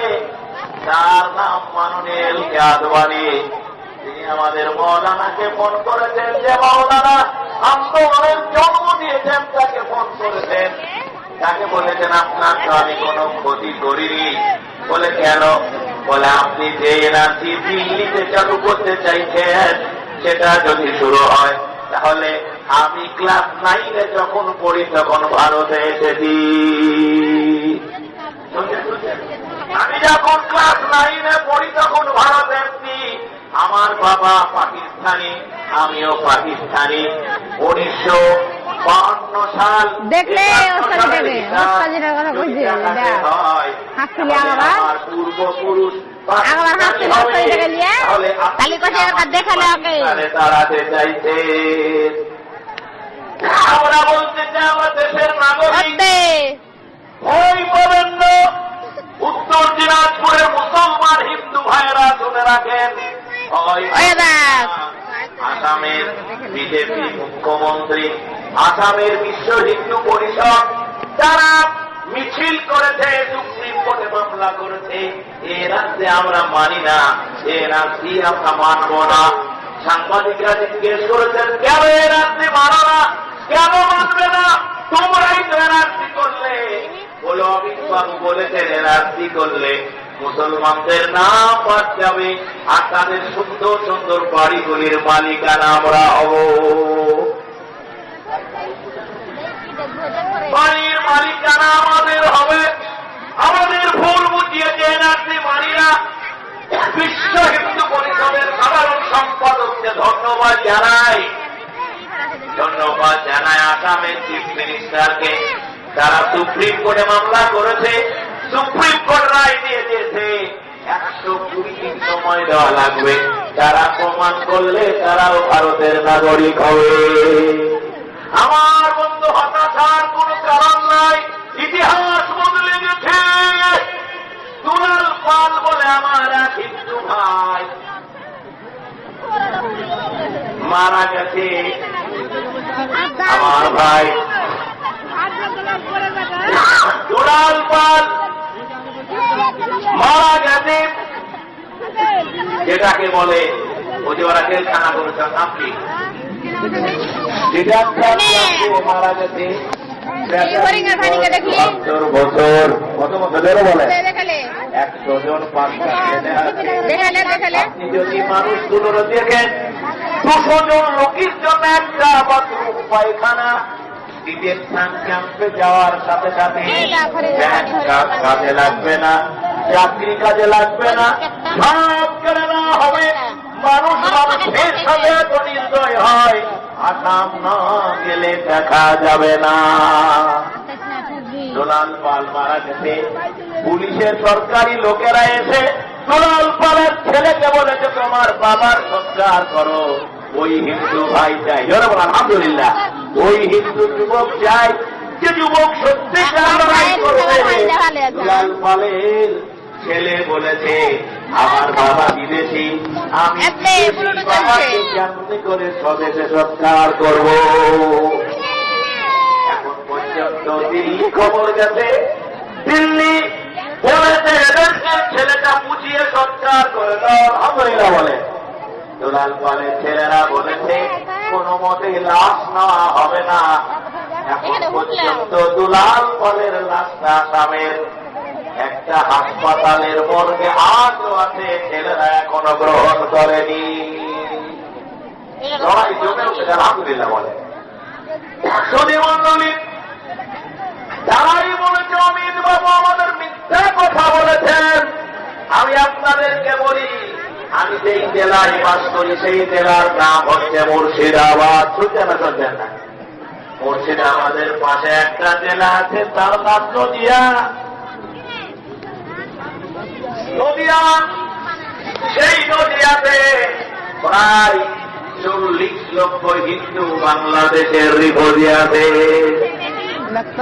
তার নাম মাননীয় এল.কে. আদবানি। তিনি আমাদের মৌলানাকে ফোন করেছেন যে মৌলানা আন্দোলনের জন্ম দিয়েছেন, তাকে ফোন করেছেন, তাকে বলেছেন আপনার তো আমি কোনো ক্ষতি করিনি। বলে কেন? বলে আপনি যে এনআরসি দিল্লিতে চালু করতে চাইছেন সেটা যদি শুরু হয় তাহলে আমি ক্লাস 9-এ যখন পড়ি তখন ভারতে এসেছি। আমি যখন ক্লাস 9-এ পড়ি তখন ভারতে এসেছি। আমার বাবা পাকিস্তানি, আমিও পাকিস্তানি। 1952 সাল দেখলে আমার পূর্বপুরুষ তাড়াতে চাইছে। আমরা বলতে চাই আমার দেশের নাগরিক ওই পাবেন না। উত্তর দিনাজপুরের মুসলমান হিন্দু ভাইয়েরা শুনে রাখেন, আসামের বিজেপি মুখ্যমন্ত্রী, আসামের বিশ্ব হিন্দু পরিষদ তারা মিছিল করেছে, সুপ্রিম কোর্টে মামলা করেছে। এ রাজ্যে আমরা মানি না, এ রাজ্যে আমরা মানব না। সাংবাদিকরা জিজ্ঞেস করেছেন কেন এ রাজ্যে মানো না, কেন মানবে না? তোমরাই তো এনআরসি করলে। বলে অমিত বাবু বলেছেন এনআরসি করলে মুসলমানদের নাম বাদ যাবে আর তাদের সুন্দর সুন্দর বাড়িগুলির মালিকানা আমরা হব। বাড়ির মালিকানা আমাদের হবে। আমাদের ভুল বুঝিয়েছে এনআরসি মানি না। বিশ্ব হিন্দু পরিষদের সাধারণ সম্পাদককে ধন্যবাদ জানাই, ধন্যবাদ জানায় আসামের চিফ মিনিস্টারকে। তারা সুপ্রিম কোর্টে মামলা করেছে, সুপ্রিম কোর্ট রায় দিয়ে দিয়েছে 120 দিন সময় দেওয়া লাগবে। তারা প্রমাণ করলে তারাও ভারতের নাগরিক হবে। আমার বন্ধু হতাশার কোন কারণ নাই, ইতিহাস বদলে গেছে। দুলাল পাল বলে আমার এক হিন্দু ভাই মারা গেছে, আমার ভাই দুলাল পাল মারা গেছে, যেটাকে বলে ওই যে ওরা জেলখানা করেছেন আপনি মারা গেছে 70 বছর। কত বছর বলে 100 জন আপনি যদি মানুষগুলো দেখেন 200 জন লোকের জন্য একটা বাথরুম পায়খানা। ডিটেনশন ক্যাম্পে যাওয়ার সাথে সাথে কাজে লাগবে না, চাকরি কাজে লাগবে না, সব কেড়ে নেওয়া হবে। মানুষ মানুষের সাথে এত নির্দয় হয়, আসাম না গেলে দেখা যাবে না। দুলাল পাল মারা গেছে, পুলিশের সরকারি লোকেরা এসে দুলাল পালের ছেলেকে বলেছে তোমার বাবার সৎকার করো। ওই হিন্দু ভাই চাই, জোরে বল আলহামদুলিল্লাহ। ওই হিন্দু যুবক চাই যে যুবক সত্যিকার লড়াই করবে। দুলাল পালের ছেলে বলেছে আমার বাবা বিদেশি, আমি বাবাকে কেমনি করে স্বদেশে সৎকার করব। এখন পর্যন্ত দিল্লি খবর গেছে, দিল্লি বলেছে এদেরকে ছেলেটা বুঝিয়ে সৎকার করে দাও। আলহামদুলিল্লাহ বলে। দুলাল পালের ছেলেরা বলেছে কোন মতে লাশ নেওয়া হবে না। এখন পর্যন্ত দুলাল পালের লাশটা আসামের একটা হাসপাতালের মর্গে আজও আছে, ছেলেরা এখনো গ্রহণ করেনি। লড়াই জমে উঠেছে আলহামদুলিল্লাহ বলে। সুধী মন্ডলী, যারাই বলেছে অমিত বাবু আমাদের মিথ্যা কথা বলেছেন, আমি আপনাদেরকে বলি আমি যেই জেলায় বাস করি সেই জেলার নাম হচ্ছে মুর্শিদাবাদ। শুনছেন না? শুনছেন না? মুর্শিদাবাদের পাশে একটা জেলা আছে তার নাম নদিয়া। নদিয়া, সেই নদিয়াতে প্রায় 40 লক্ষ হিন্দু বাংলাদেশের রিপোর্টে আছে।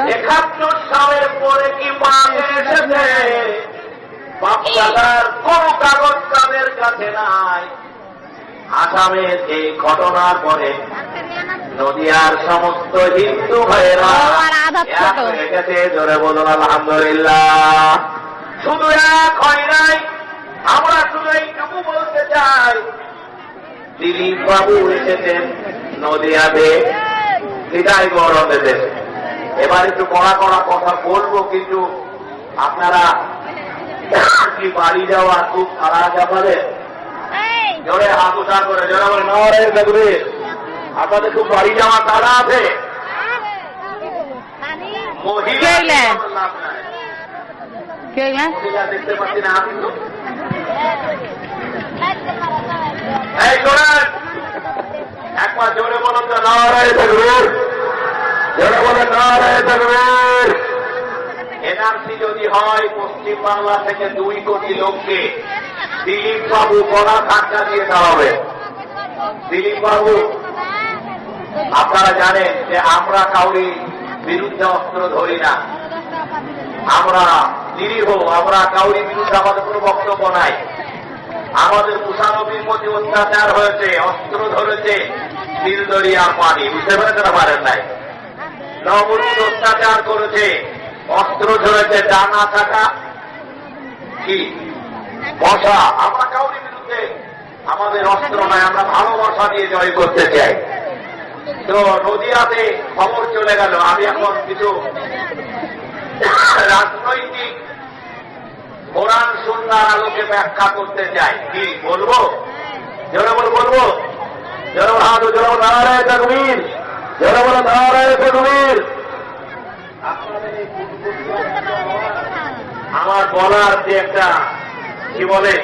71 সালের পরে কি পাবে এসেছে? বাপদাদার কোন কাগজ তাদের কাছে নাই। আসামের এই ঘটনার পরে নদিয়ার সমস্ত হিন্দু ভাইয়েরা গেছে, জোরে বলুন আলহামদুলিল্লাহ। শুধু এক হয় নাই, আমরা শুধু এইটুকু বলতে চাই দিলীপ বাবু এসেছেন নদিয়াতে, এটাই গরম এসেছে। এবার একটু কড়া কড়া কথা বলবো, কিন্তু আপনারা কি বাড়ি যাওয়া খুব খারাপ ব্যাপারে জোরে হাত উঠা করে যারা বলে নরে দেখবে আপনাদের খুব বাড়ি যাওয়া তারা আছে। মহিলা দেখতে পাচ্ছি না, এই শোনেন একবার জোরে বলুন তো নারায় থাকবেন, জোরে বলে নারায় থাকবেন। এনআরসি যদি হয় পশ্চিম বাংলা থেকে 2 কোটি লোককে দিলীপ বাবু কড়া ধাক্কা দিয়ে দাঁড়াবে। দিলীপ বাবু, আপনারা জানেন যে আমরা কাউরি বিরুদ্ধে অস্ত্র ধরি না, আমরা নিরীহ, আমরা কাউরি বিরুদ্ধে আমাদের কোনো বক্তব্য নাই। আমাদের মুসানবীর প্রতি অত্যাচার হয়েছে, অস্ত্র ধরেছে দিলদরিয়া পানি, বুঝতে পেরেছেন? পারেন নাই। নমরুদ অত্যাচার করেছে, অস্ত্র ধরেছে ডানা থাকা কি বসা। আমরা কাউরি বিরুদ্ধে আমাদের অস্ত্র নয়, আমরা ভালোবাসা দিয়ে জয় করতে চাই। তো নদিয়াতে খবর চলে গেল। আমি এখন কিছু রাজনৈতিক কোরআন সুন্নাহর আলোকে ব্যাখ্যা করতে চাই। কি বলবো? জোরে বলে বলবো, জোরে হাত, জোরে বলে নারায়ে তাকবীর, জোরে বলে নারায়ে তাকবীর। আমার বলার যে একটা কি বলে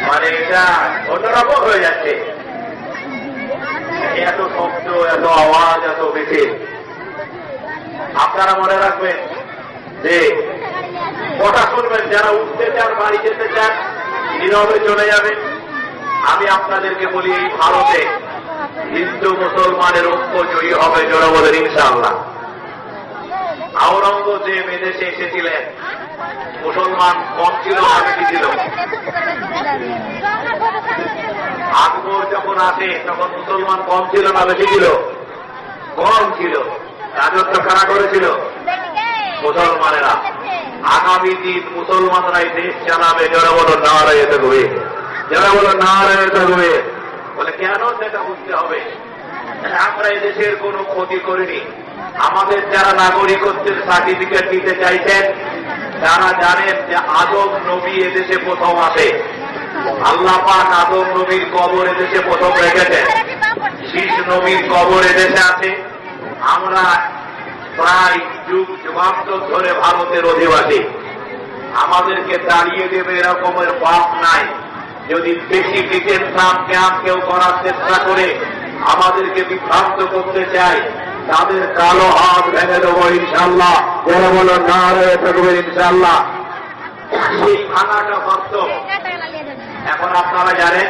মানে এটা অন্যরকম হয়ে যাচ্ছে। এত শব্দ, এত আওয়াজ, এত বেশি। আপনারা মনে রাখবেন যে কথা শুনবেন, যারা উঠতে চান, বাড়ি যেতে চান, নীরবে চলে যাবেন। আমি আপনাদেরকে বলি এই ভারতে হিন্দু মুসলমানের ঐক্য জয়ী হবে, জোরে বলেন ইনশাআল্লাহ। আওরঙ্গজেব এদেশে এসেছিলেন, মুসলমান কম ছিল না বেশি ছিল? আকবর যখন আসে তখন মুসলমান কম ছিল না বেশি ছিল? কম ছিল। রাজত্ব কারা করেছিল? মুসলমানেরা। আগামী দিন মুসলমানরাই দেশ চালাবে, যারা বলো নারায়ে তাকবীর, যারা বলো নারায়ে তাকবীর। বলে কেন? সেটা বুঝতে হবে। আমরা এদেশের কোনো ক্ষতি করিনি। আমাদের যারা নাগরিকত্বের সার্টিফিকেট দিতে চাইছেন তারা জানেন যে আদম নবী এদেশে প্রথম আসে। আল্লাহ পাক আদম নবীর কবর এদেশে প্রথম রেখেছেন, শীষ নবীর কবর এদেশে আছে। আমরা প্রায় যুগান্তর ধরে ভারতের অধিবাসী। আমাদেরকে দাঁড়িয়ে দেবে এরকমের পাপ নাই। যদি বেশি ডিটেলস নাম কেউ করার চেষ্টা করে আমাদেরকে বিভ্রান্ত করতে চায়, তাদের কালো হাত ভেঙে দেবো ইনশাল্লাহ। যারা বলো না রয়ে থাকবে ইনশাল্লাহ। সেই ভাঙাটা বাস্তব। এখন আপনারা জানেন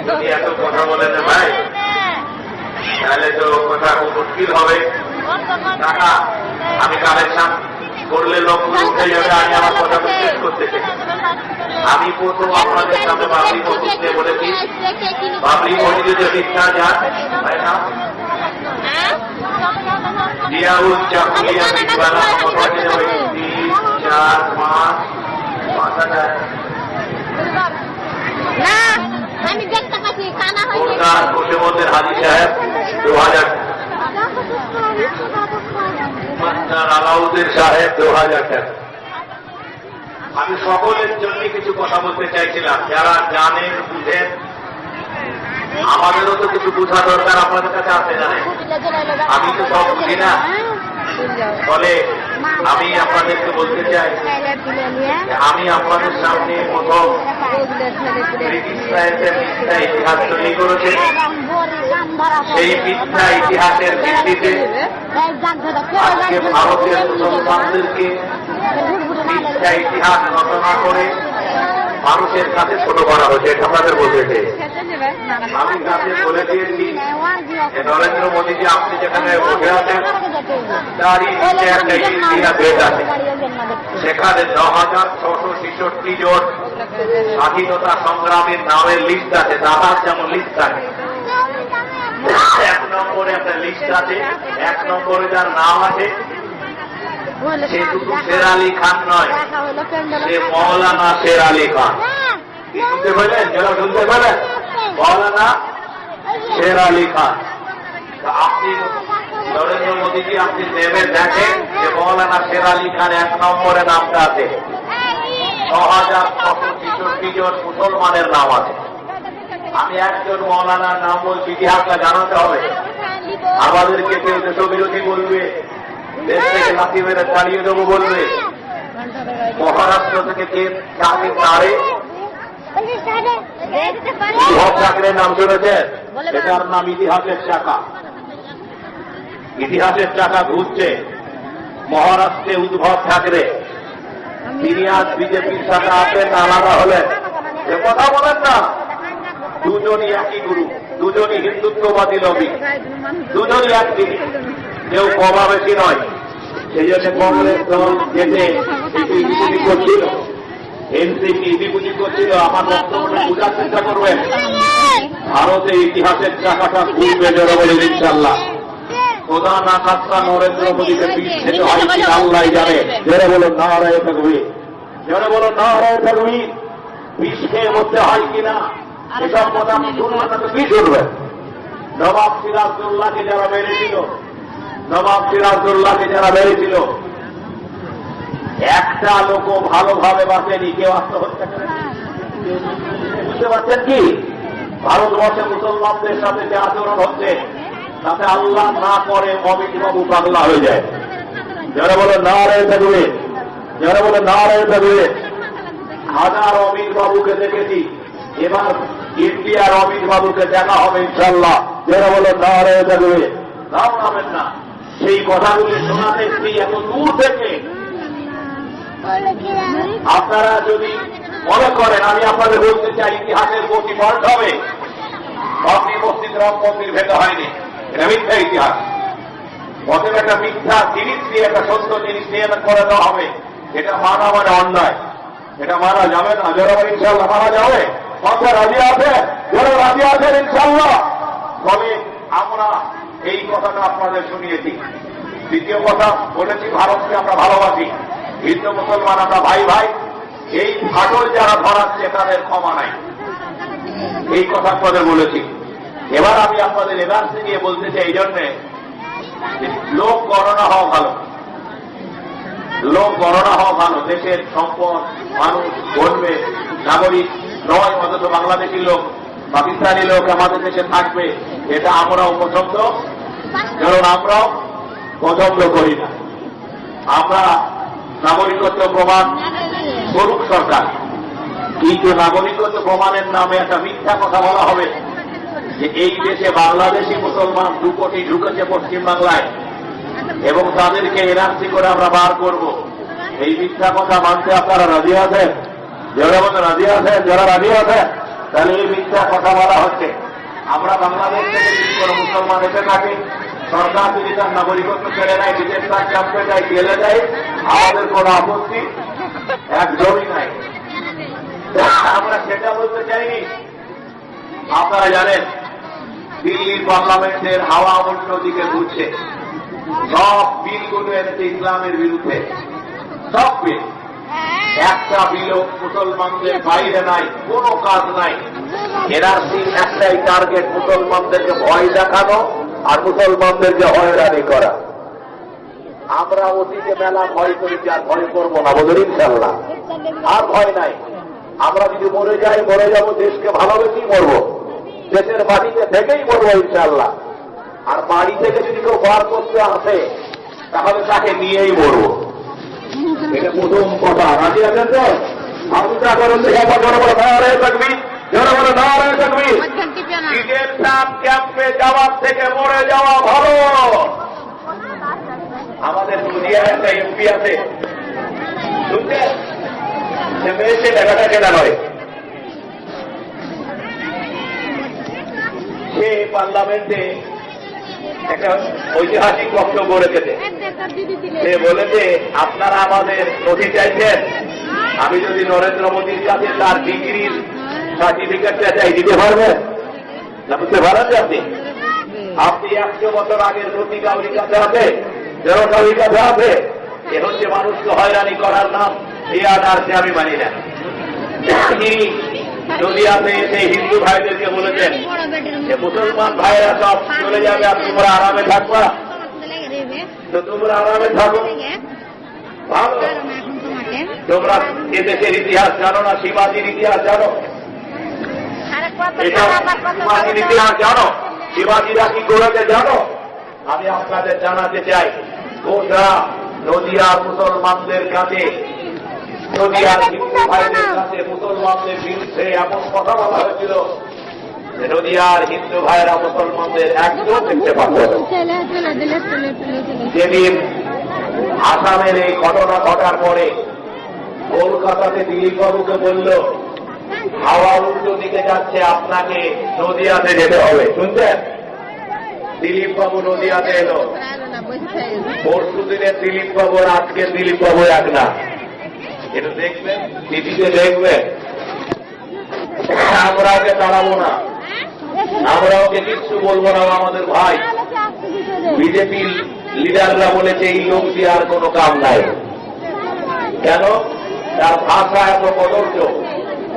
যদি এত কথা বলেন ভাই, তাহলে তো কথা খুব মুশকিল হবে। টাকা আমি কালেকশন করলে লোক উঠে যাবে। আমি আমার কথা শেষ করতে চাই। আমি প্রথম আপনাদের সামনে বাবরি মসজিদে বলেছি, বাবরি মসজিদে ভিক্ষা যান তাই না, জিয়াউল চাকুলিয়া বিদ্যালয় 3-4 মাস 5,000 না আমি দেখতে পাচ্ছি কানা হয়ে মুখ্যমন্ত্রী হাজি সাহেব 2000, মাস্টার আলাউদ্দিন সাহেব 2000 টাকা। আমি সকলের জন্য কিছু কথা বলতে চাইছিলাম, যারা জানেন বুঝেন। আমাদেরও তো কিছু বোঝা দরকার, আপনাদের কাছে আছে জানেন, আমি তো সব বুঝি না। ফলে আমি আপনাদেরকে বলতে চাই, আমি আপনাদের সামনে প্রথম ব্রিটিশরা মিথ্যা ইতিহাস তৈরি করেছে। সেই মিথ্যা ইতিহাসের ভিত্তিতে আজকে ভারতের মুসলমানদেরকে মিথ্যা ইতিহাস রচনা করে মানুষের কাছে ছোট করা হয়েছে। এটা আপনাদের বলতেছে। আমি কাছে বলে দিয়েছি নরেন্দ্র মোদীজি, আপনি যেখানে বসে আছেন তারই একটা ইন্ডিয়া গেট আছে, সেখানে 9,666 জন স্বাধীনতা সংগ্রামের নামের লিস্ট আছে। দাদার যেমন লিস্ট থাকে, 1 নম্বরে একটা লিস্ট আছে। 1 নম্বরে যার নাম আছে সে শুধু শের আলী খান নয়, সে মৌলানা শের আলী খান। কি শুনতে পেলেন? যারা শুনতে পেলেন, মৌলানা শের আলী খান। আপনি নরেন্দ্র মোদীজি আপনি নেমে দেখেন যে মৌলানা শের আলী খান 1 নম্বরে নামটা আছে। 9,666 জন মুসলমানের নাম আছে। আমি একজন মৌলানার নাম বলছি, ইতিহাসটা জানাতে হবে। আমাদেরকে কেউ দেশবিরোধী বলবে, দেশ থেকে লাঠি মেরে তাড়িয়ে দেবো বলবে। মহারাষ্ট্র থেকে কে চাকরি তাড়ে? উদ্ধব ঠাকরের নাম শুনেছেন? এটার নাম ইতিহাসের চাকা। ইতিহাসের চাকা ঘুরছে। মহারাষ্ট্রে উদ্ধব ঠাকরে, তিনি আজ বিজেপির সাথে আছেন, আলাদা হলেন। এ কথা বলেন না। দুজনই একই গুরু, দুজনই হিন্দুত্ববাদী লবি, দুজনই এক জিনিস, কেউ কমাবেশি নয়। সেই জন্য কংগ্রেস দল যেতে বিপুজি করছিল, এনসিপি বিপুজি করছিল। আমার বক্তব্যটা বোঝার চেষ্টা করবেন। ভারতে ইতিহাসের চাকাটা ঘুরবে জোরে বলে ইনশাল্লাহ। প্রধান আকাশটা নরেন্দ্র মোদীকে পিঠ খেতে হয় কি আল্লাহ জানে। জোরে বলো নারায়ে তাকবীর, জোরে বলো নারায়ে তাকবীর। পিঠ খেয়ে মরতে হয় কিনা এসব কথা আপনি শুনবেন না তো কি শুনবেন? নবাব সিরাজউদ্দৌলাকে যারা মেরেছিল, নবাব সিরাজউদ্দৌলাকে যারা মেরেছিল, একটা লোকও ভালোভাবে বাঁচেনি, কেউ আত্মহত্যা করে। বুঝতে পারছেন কি? ভারতবর্ষে মুসলমানদের সাথে যে আচরণ হচ্ছে, তাতে আল্লাহ না করে অমিত বাবু পাগলা হয়ে যায়। যারা বলে নারায়ে তাকবীর, যারা বলে নারায়ে তাকবীর। হাজার অমিত বাবুকে দেখেছি, এবার ইন্ডিয়ার অমিত বাবুকে দেখা হবে ইনশাল্লাহ। যারা বলে নারায়ে তাকবীর, নাও নামেন না। সেই কথাগুলি শোনাতে এত দূর থেকে আপনারা যদি মনে করেন, আমি আপনাদের বলতে চাই ইতিহাসের গতি পাল্ট হবে। বাবরি মসজিদ রাম মন্দির ভেঙে হয়নি, এটা মিথ্যা ইতিহাস। অতএব একটা মিথ্যা জিনিস দিয়ে একটা সত্য জিনিস নিয়ে করে দেওয়া হবে, এটা মানা মানে অন্যায়, এটা মানা যাবে না। যারা ইনশাল্লাহ মানা যাবে, কথা রাজি আছে, যারা রাজি আছেন ইনশাল্লাহ। ফলে আমরা এই কথাটা আপনাদের শুনিয়েছি। দ্বিতীয় কথা বলেছি, ভারতকে আমরা ভালোবাসি, হিন্দু মুসলমান আমরা ভাই ভাই। এই ফাটল যারা ধরাচ্ছে তাদের ক্ষমা নাই, এই কথা আপনাদের বলেছি। এবার আমি আপনাদের এলার্জি নিয়ে বলতে চাই, এই জন্যে লোক গণনা হওয়া ভালো, লোক গণনা হওয়া ভালো। দেশের সম্পদ মানুষ গণবে, নাগরিক নয় অথচ বাংলাদেশি লোক, পাকিস্তানি লোক আমাদের দেশে থাকবে, এটা আমরাও পছন্দ, কারণ আমরাও পছন্দ করি না। আমরা নাগরিকত্ব প্রমাণ করুক সরকার, কিন্তু নাগরিকত্ব প্রমাণের নামে একটা মিথ্যা কথা বলা হবে যে এই দেশে বাংলাদেশি মুসলমান 2 কোটি ঢুকেছে পশ্চিমবাংলায় এবং তাদেরকে এনআরসি করে আমরা বার করব। এই মিথ্যা কথা মানতে আপনারা রাজি আছেন? যারা মধ্যে রাজি আছেন, যারা রাজি আছেন তাহলে এই মিথ্যা কথা বলা হচ্ছে। আমরা বাংলাদেশ থেকে যদি কোনো মুসলমান এসে থাকি, সরকার যদি তার নাগরিকত্ব ছেড়ে নেয়, বিদেশ তার ক্যাম্পে যায়, জেলে যায়, আমাদের কোনো আপত্তি একদমই নাই। আমরা সেটা বলতে চাইনি। আপনারা জানেন দিল্লির পার্লামেন্টের হাওয়া অন্যদিকে ঘুরছে, সব বিলগুলো এনেছে ইসলামের বিরুদ্ধে, সব বিল। একটা বিলও মুসলমানদের বাইরে নাই, কোনো কাজ নাই। এনআরসির একটাই টার্গেট, মুসলমানদেরকে ভয় দেখানো আর মুসলমানদেরকে হয়রানি করা। আমরা অতীতে মেলা ভয় করেছি, আর ভয় করবো না, বলে ইনশাল্লাহ আর ভয় নাই। আমরা যদি মরে যাই, মরে যাব দেশকে ভালোবেসেই মরবো, দেশের মাটিতে থেকেই মরবো ইনশাল্লাহ। আর বাড়ি থেকে যদি কেউ বার করতে আসে তাহলে তাকে নিয়েই মরবো। এটা প্রথম কথা। রাজি আছেন তো? আলোচনা করেন, থাকবি জনগণের না হয়ে থাকবি। বিদেশ ক্যাম্পে যাওয়ার থেকে মরে যাওয়া ভালো। আমাদের দুনিয়া একটা এমপি আছে, শুনছেন? সে মেয়েছে লেখাটা কেনা নয়, সে পার্লামেন্টে একটা ঐতিহাসিক বক্তব্য রেখেছে। সে বলেছে, আপনারা আমাদের নথি চাইছেন, আমি যদি নরেন্দ্র মোদীর কাছে তার ডিগ্রির সার্টিফিকেটটা চাই, দিতে পারবেন না? বুঝতে পারেন আপনি? আপনি 100 বছর আগের নথি কাউরির কাছে আছে, যেন কাউরির কাছে আছে। এ হচ্ছে মানুষকে হয়রানি করার নাম। এই আদার্সে আমি মানি না। তিনি যদি আপনি এই হিন্দু ভাইদেরকে বলেছেন যে মুসলমান ভাইরা সব চলে যাবে, আর তোমরা আরামে থাকবা, তো তোমরা আরামে থাকো, ভালো। তোমরা এদেশের ইতিহাস জানো না? শিবাজির ইতিহাস জানো? শিবাজির ইতিহাস জানো? শিবাজিরা কি করেছে জানো? আমি আপনাদের জানাতে চাই, গোটা নদিয়ার মুসলমানদের কাছে, নদিয়ার হিন্দু ভাইদের কাছে মুসলমানদের বিরুদ্ধে এমন কথা বলা হয়েছিল যে নদিয়ার হিন্দু ভাইরা মুসলমানদের একদম দেখতে পাচ্ছে। যেদিন আসামের এই ঘটনা ঘটার পরে কলকাতাতে দিলীপ বাবুকে বলল হাওয়া উল্টো দিকে যাচ্ছে, আপনাকে নদিয়াতে যেতে হবে। শুনছেন? দিলীপ বাবু নদিয়াতে এলো। পরশু দিনের দিলীপ বাবু আর আজকের দিলীপ বাবু এক না। এটা দেখবেন, টিভিতে দেখবেন। আমরা ওকে দাঁড়াবো না, আমরা ওকে কিচ্ছু বলবো না। আমাদের ভাই বিজেপির লিডাররা বলেছে এই লোক দিয়ে আর কোনো কাম নাই। কেন? তার ভাষা এত কদর্য,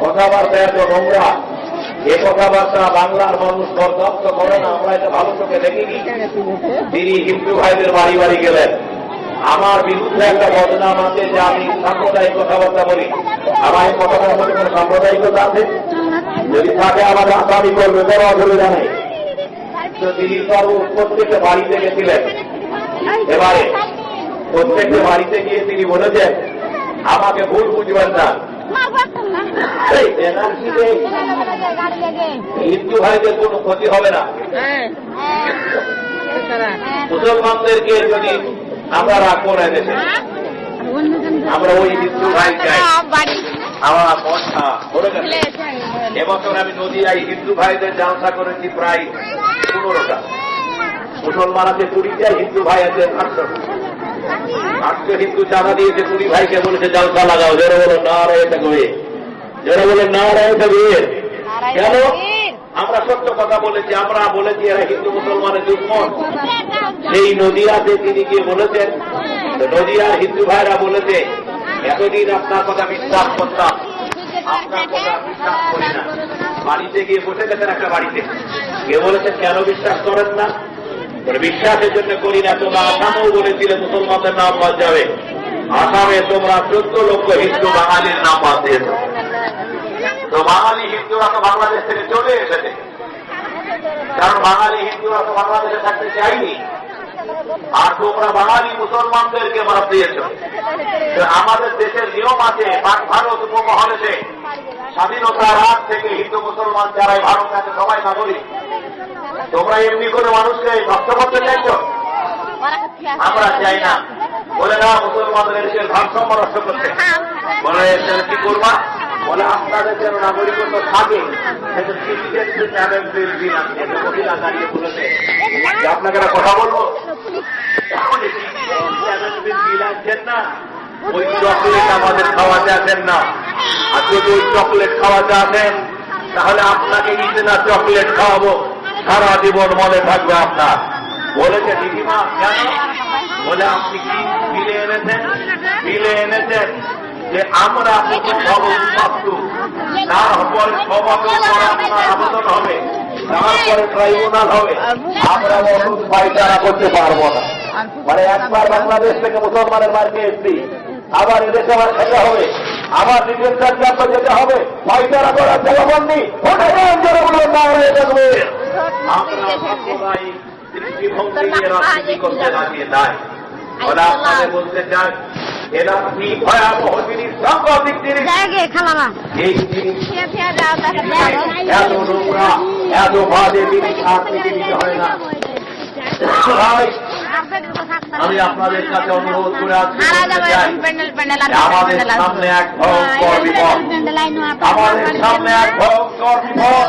কথাবার্তা এত নোংরা। এ কথাবার্তা বাংলার মানুষ বরদাস্ত করে না। আমরা এটা ভালো চোখে দেখিনি। তিনি হিন্দু ভাইদের বাড়ি বাড়ি গেলেন। আমার বিরুদ্ধে একটা বদনাম আছে যে আমি সাম্প্রদায়িক কথাবার্তা বলি। আমার এই কথাটার মধ্যে কোন সাম্প্রদায়িকতা আছে? যদি থাকে আমার আসামি করবে, কোনো অসুবিধা নেই। তো তিনি বাবু প্রত্যেকটা বাড়িতে গেছিলেন। এবারে প্রত্যেকটা বাড়িতে গিয়ে তিনি বলেছেন, আমাকে ভুল বুঝবেন না, হিন্দু ভাইদের কোনো ক্ষতি হবে না। মুসলমানদেরকে যদি আমরা রাখবো না দেশে, আমরা ওই হিন্দু ভাই চাই। আমার মনটা ভরে গেছে। এবছর আমি নদিয়ায় হিন্দু ভাইদের জালসা করেছি প্রায় 15টা। মুসলমান আছে 20টা, হিন্দু ভাই আছে 800 হিন্দু চাঁদা দিয়েছে। 20 ভাইকে বলেছে জালসা লাগাও। যারা বলো না রয়ে থাকবে, যারা বলে না রয়ে থাকবে। কেন? আমরা সত্য কথা বলেছি। আমরা বলেছি এরা হিন্দু মুসলমানের দুশ্মন। সেই নদিয়াতে তিনি গিয়ে বলেছেন, নদিয়ার হিন্দু ভাইরা বলেছে, এতদিন আপনার কথা বিশ্বাস করতাম, আপনার কথা বিশ্বাস করি না। বাড়িতে গিয়ে বসে গেছেন একটা বাড়িতে, কে বলেছেন কেন বিশ্বাস করেন না? বিশ্বাসের জন্য করি না। তোমরা আসামেও বলেছিলে মুসলমানদের নাম বাদ যাবে। আসামে তোমরা 14 লক্ষ হিন্দু বাঙালির নাম বাদ দিয়েছ। তো বাঙালি হিন্দুরা তো বাংলাদেশ থেকে চলে এসেছে, কারণ বাঙালি হিন্দুরা তো বাংলাদেশে থাকতে চাইনি। আর তোমরা বাঙালি মুসলমানদেরকে মাপ দিয়েছ। আমাদের দেশের নিয়ম আছে, পাক ভারত উপমহাদেশে স্বাধীনতার আগ থেকে হিন্দু মুসলমান যারাই ভারত আছে সবাই নাগরিক। তোমরা এমনি করে মানুষকে নষ্ট করতে চাইছ? আমরা চাই না। বলে না মুসলমানদের দেশের ভারসাম্য নষ্ট করতে। বলে কি করবা? বলে আপনাদের যেন নাগরিকত্ব থাকে মহিলা দাঁড়িয়ে বলেছে যে আপনাকে একটা কথা বলবো, আছেন না ওই চকলেট আমাদের খাওয়াতে আছেন না। আর যদি ওই চকলেট খাওয়াতে আছেন তাহলে আপনাকে নিচে না চকলেট খাওয়াবো, সারা জীবন মনে থাকবে আপনার। বলেছে দিদিমা কেন? বলে আপনি কি মিলে এনেছেন? মিলে এনেছেন যে আমরা তারপরে আবেদন হবে, তারপরে ট্রাইব্যুনাল হবে, আমরা ওষুধ পাইকারা করতে পারবো না। মানে একবার বাংলাদেশ থেকে মুসলমানের মার্কে এসছি, আবার এদেশে আবার খেতে হবে, আবার নিজের চাকরি যেতে হবে, পাইকারা করার জলবন্দি দৃষ্টিভঙ্গি করতে লাগিয়ে দেয়। ওরা আপনাদের বলতে চান এরা কি ভয়াবহ জিনিস, সাংঘাতিক জিনিস। এই জিনিস এত নোংরা, এত বাজে জিনিস আর পৃথিবীতে হয় না। আমি আপনাদের কাছে অনুরোধ করে আসছি, আমাদের সামনে এক ভয়ঙ্কর বিপদ, আমাদের সামনে এক ভয়ঙ্কর বিপদ।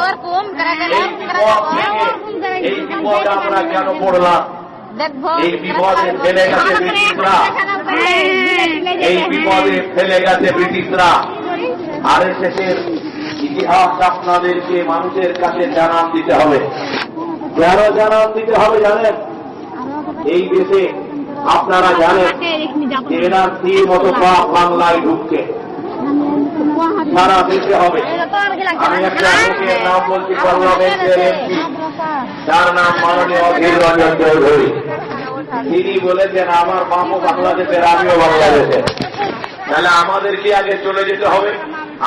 এই বিপদ আমরা কেন পড়লাম? এই বিপদে ফেলে গেছে ব্রিটিশরা, এই বিপদে ফেলে গেছে ব্রিটিশরা। আরএসএসের ইতিহাস আপনাদেরকে মানুষের কাছে জানান দিতে হবে। কেন জানান দিতে হবে জানেন? এই দেশে আপনারা জানেন এনআরসির মতো পাপ বাংলায় ঢুকছে, সারা দেশে হবে। আমি একটা লোকের নাম বলছি, পার্লামেন্টের এমপি, তার নাম মাননীয় অধীর রঞ্জন চৌধুরী। তিনি বলেছেন আমার মামু বাংলাদেশের, আমিও বাংলাদেশে। তাহলে আমাদের কি আগে চলে যেতে হবে?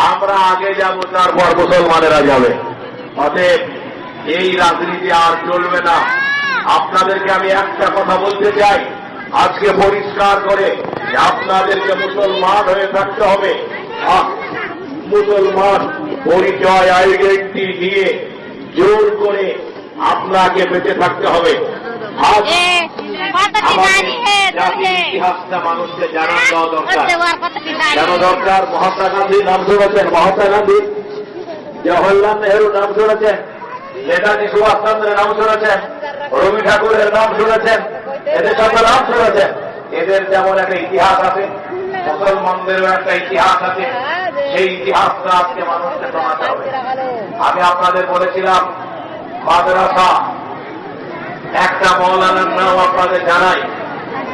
আমরা আগে যাব, তারপর মুসলমানেরা যাবে। অতএব এই রাজনীতি আর চলবে না। আপনাদেরকে আমি একটা কথা বলতে চাই আজকে পরিষ্কার করে, আপনাদেরকে মুসলমান হয়ে থাকতে হবে। মুসলমান পরিচয় আইডেন্টি দিয়ে জোর করে আপনাকে বেঁচে থাকতে হবে। ইতিহাসটা মানুষকে জানান দেওয়া দরকার। কেন দরকার? মহাত্মা গান্ধীর নাম শুনেছেন? মহাত্মা গান্ধী, জওহরলাল নেহরুর নাম শুনেছেন? নেতাজি সুভাষ চন্দ্রের নাম শুনেছেন? রবি ঠাকুরের নাম শুনেছেন? এদের সব নাম শুনেছেন? এদের যেমন একটা ইতিহাস আছে, মুসলমানদেরও একটা ইতিহাস আছে। সেই ইতিহাসটা আজকে মানুষকে শোনাতে হবে। আমি আপনাদের বলেছিলাম মাদ্রাসা, একটা মৌলানার নাম আপনাদের জানাই।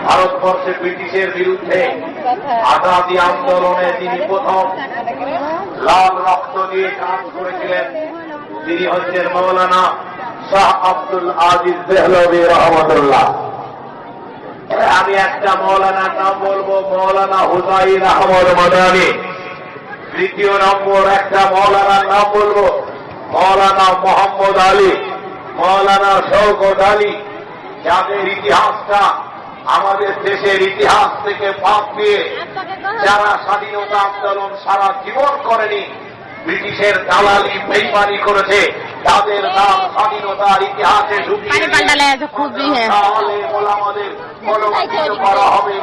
ভারতবর্ষে ব্রিটিশের বিরুদ্ধে আজাদী আন্দোলনে যিনি প্রথম লাল রক্ত দিয়ে কাজ করেছিলেন তিনি হচ্ছেন মৌলানা শাহ আব্দুল আজিজ দেহলভী রহমতুল্লাহ। আমি একটা মৌলানার নাম বলবো, মৌলানা হুসাইন আহমদ মাদানী। দ্বিতীয় নম্বর একটা মৌলানার নাম বলবো, মৌলানা মোহাম্মদ আলী, মৌলানা শওকত আলী, যাদের ইতিহাসটা আমাদের দেশের ইতিহাস থেকে বাদ দিয়ে যারা স্বাধীনতা আন্দোলন সারা জীবন করেনি, ব্রিটিশের দালালি বেইমানি করেছে, তাদের নাম স্বাধীনতার ইতিহাসে ঢুকিয়ে তাহলে ওলামাদের কলঙ্কিত করা হবে।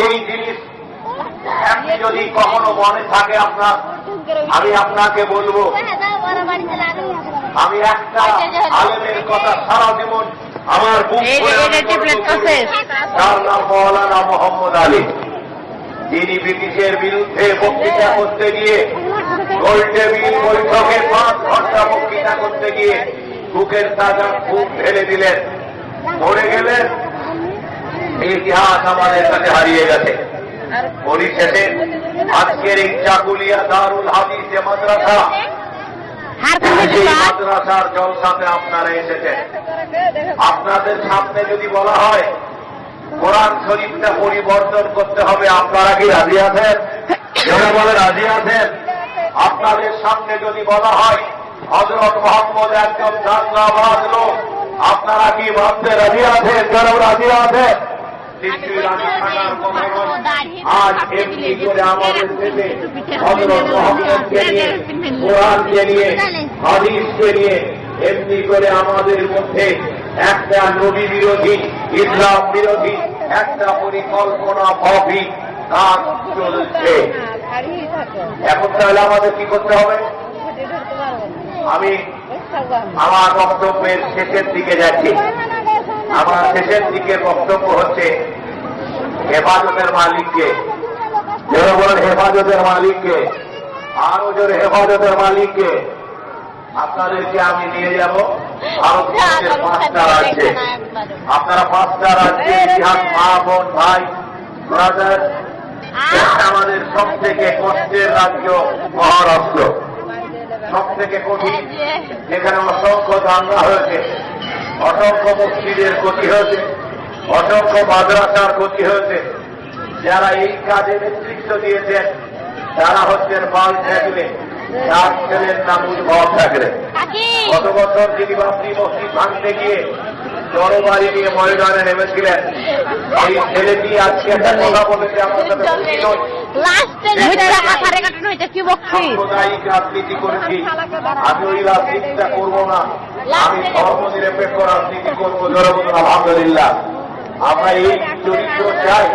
এই জিনিস আপনি যদি কখনো মনে থাকে আপনার, আমি আপনাকে বলবো, আমি একটা আলেমের কথা সারা জীবন আমার বুক, তার নাম মৌলানা মোহাম্মদ আলী। তিনি ব্রিটিশের বিরুদ্ধে বক্তৃতা করতে গিয়ে গোলটেবিল বৈঠকে 5 ঘন্টা বক্তৃতা করতে গিয়ে বুকের তাজা বুক ঢেলে দিলেন, মরে গেলেন। ইতিহাস আমাদের কাছে হারিয়ে গেছে। পরিশেষে আজকের এই চাকুলিয়া দারুল হাদিস যে মাদ্রাসা, সেই মাদ্রাসার জলসাতে আপনারা এসেছেন। আপনাদের সামনে যদি বলা হয় কোরআন শরীফটা পরিবর্তন করতে হবে, আপনারা কি রাজি আছেন? যারা বলে রাজি আছেন। আপনাদের সামনে যদি বলা হয় হযরত মোহাম্মদ একজন দাঙ্গাবাজ লোক। আপনারা কি ভাবতে রাজি আছেন? যারা রাজি আছেন নিশ্চয়ই রাজি থাকার কথা নয়। আজ এমনি করে আমাদের দেশে হযরত মোহাম্মদকে নিয়ে, কোরআনকে নিয়ে, হাদিসকে নিয়ে এমনি করে আমাদের মধ্যে একটা নবী বিরোধী, ইসলাম বিরোধী একটা পরিকল্পনা ভাবী কাজ চলছে। এখন তাহলে আমাদের কি করতে হবে? আমি আমার বক্তব্যের শেষের দিকে যাচ্ছি। আমার শেষের দিকে বক্তব্য হচ্ছে হেফাজতের মালিককে, জোরে বলেন হেফাজতের মালিককে, আরো জোরে হেফাজতের মালিককে। আপনাদেরকে আমি নিয়ে যাব ভারতবর্ষের 5টা রাজ্যে। আপনারা 5টা রাজ্যের ইতিহাস, মা বোন ভাই ব্রাদার, আমাদের সব থেকে কষ্টের রাজ্য মহারাষ্ট্র, সব থেকে কঠিন, যেখানে অসংখ্য দাঙ্গা হয়েছে, অসংখ্য মসজিদের ক্ষতি হয়েছে, অসংখ্য মাদ্রাসার ক্ষতি হয়েছে। যারা এই কাজে নেতৃত্ব দিয়েছেন তারা হচ্ছেন বাল ঠাকরে, তার ছেলের নাম উদ্ভব ঠাকরে। গত বছর তিনি বাবরি মসজিদ ভাঙতে গিয়ে জড়বাড়ি নিয়ে ময়দানে নেমেছিলেন। এই ছেলেটি আজকে একটা কথা বলেছে আমার সাথে সাম্প্রদায়িক রাজনীতি করেছি, আমি ওই রাজনীতিটা করবো না, আমি ধর্মনিরপেক্ষ রাজনীতি করবো। জনগণ আলহামদুলিল্লাহ, আমরা এই চরিত্র চাই।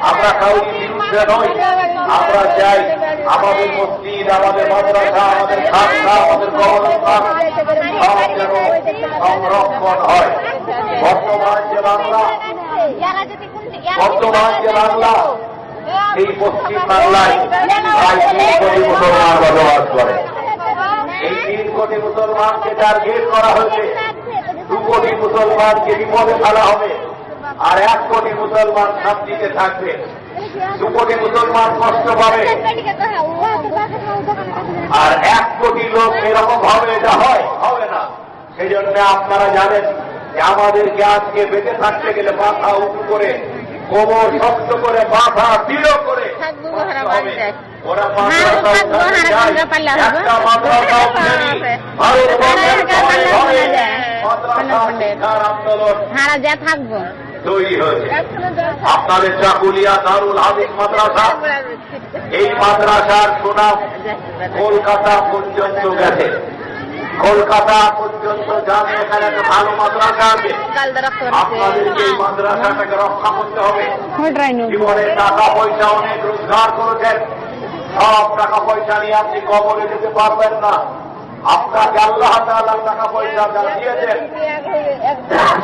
আমরা কাউরি বিরুদ্ধে নই, আমরা চাই আমাদের মসজিদ, আমাদের মাদ্রাসা, আমাদের খানকা, আমাদের কবরস্থান সব যেন সংরক্ষণ হয়। বর্তমান যে বাংলা, এই পশ্চিম বাংলায় প্রায় 3 কোটি মুসলমান বসবাস করে। এই 3 কোটি মুসলমানকে টার্গেট করা হয়েছে। 2 কোটি মুসলমানকে বিপদে ফেলা হবে, আর 1 কোটি মুসলমান শান্তিতে থাকবে। 2 কোটি মুসলমান কষ্ট পাবে, আর 1 কোটি লোক এরকম ভাবে এটা হবে না। সেই জন্য আপনারা জানেন যে আমাদেরকে আজকে বেঁচে থাকতে গেলে মাথা উঁচু করে, কোমর শক্ত করে, মাথা দৃঢ় করে ওরা থাকবো তৈরি হয়েছে। আপনাদের চাকুলিয়া দারুল হাদিস মাদ্রাসা, এই মাদ্রাসার সুনাম কলকাতা পর্যন্ত গেছে। কলকাতা পর্যন্ত যান, এখানে একটা ভালো মাদ্রাসা আছে। আপনাদেরকে এই মাদ্রাসাটাকে রক্ষা করতে হবে। জীবনে টাকা পয়সা অনেক রোজগার করেছেন, সব টাকা পয়সা নিয়ে আপনি কবরে যেতে পারবেন না। আপনাকে আল্লাহ তাআলা টাকা পয়সা যা দিয়েছেন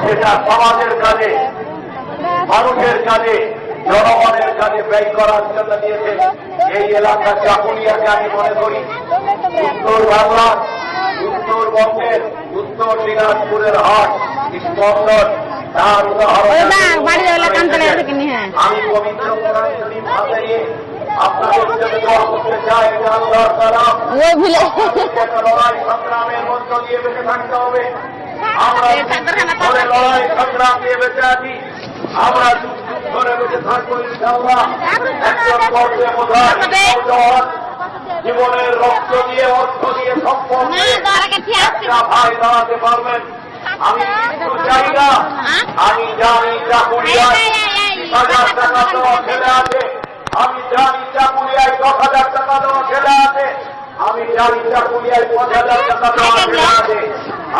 সেটা সমাজের কাজে, মানুষের কাজে, জনগণের কাজে ব্যয় করার জন্য দিয়েছেন। এই এলাকার চাকুলিয়াকে আমি মনে করি উত্তর বাংলা, উত্তরবঙ্গের, উত্তর দিনাজপুরের হাট স্পন্দন, তার উদাহরণ আমি পবিত্র কোরআন শরীফ হাতে নিয়ে আপনাদের জন্য দোয়া করতে চাই। আল্লাহ তাআলা লড়াই সংগ্রামের মধ্য দিয়ে বেঁচে থাকতে হবে। আমরা লড়াই সংগ্রাম দিয়ে বেঁচে আছি, আমরা যুগ যুগ ধরে বেঁচে থাকবো ইনশাআল্লাহ। একজন পর্বে প্রধান জীবনের রক্ত দিয়ে, অর্থ দিয়ে, সম্পদ একটা ভাই দাঁড়াতে পারবেন। আমি কিছু চাই না, আমি জানি চাকুরিয়ায় 10,000 টাকা দেওয়া ছেলে আছে, আমি জানি চাকুরিয়ায় 10,000 টাকা দেওয়া ছেলে আছে, আমি জানি চাকুরিয়ায় 5,000 টাকা দেওয়া ছেলে আছে।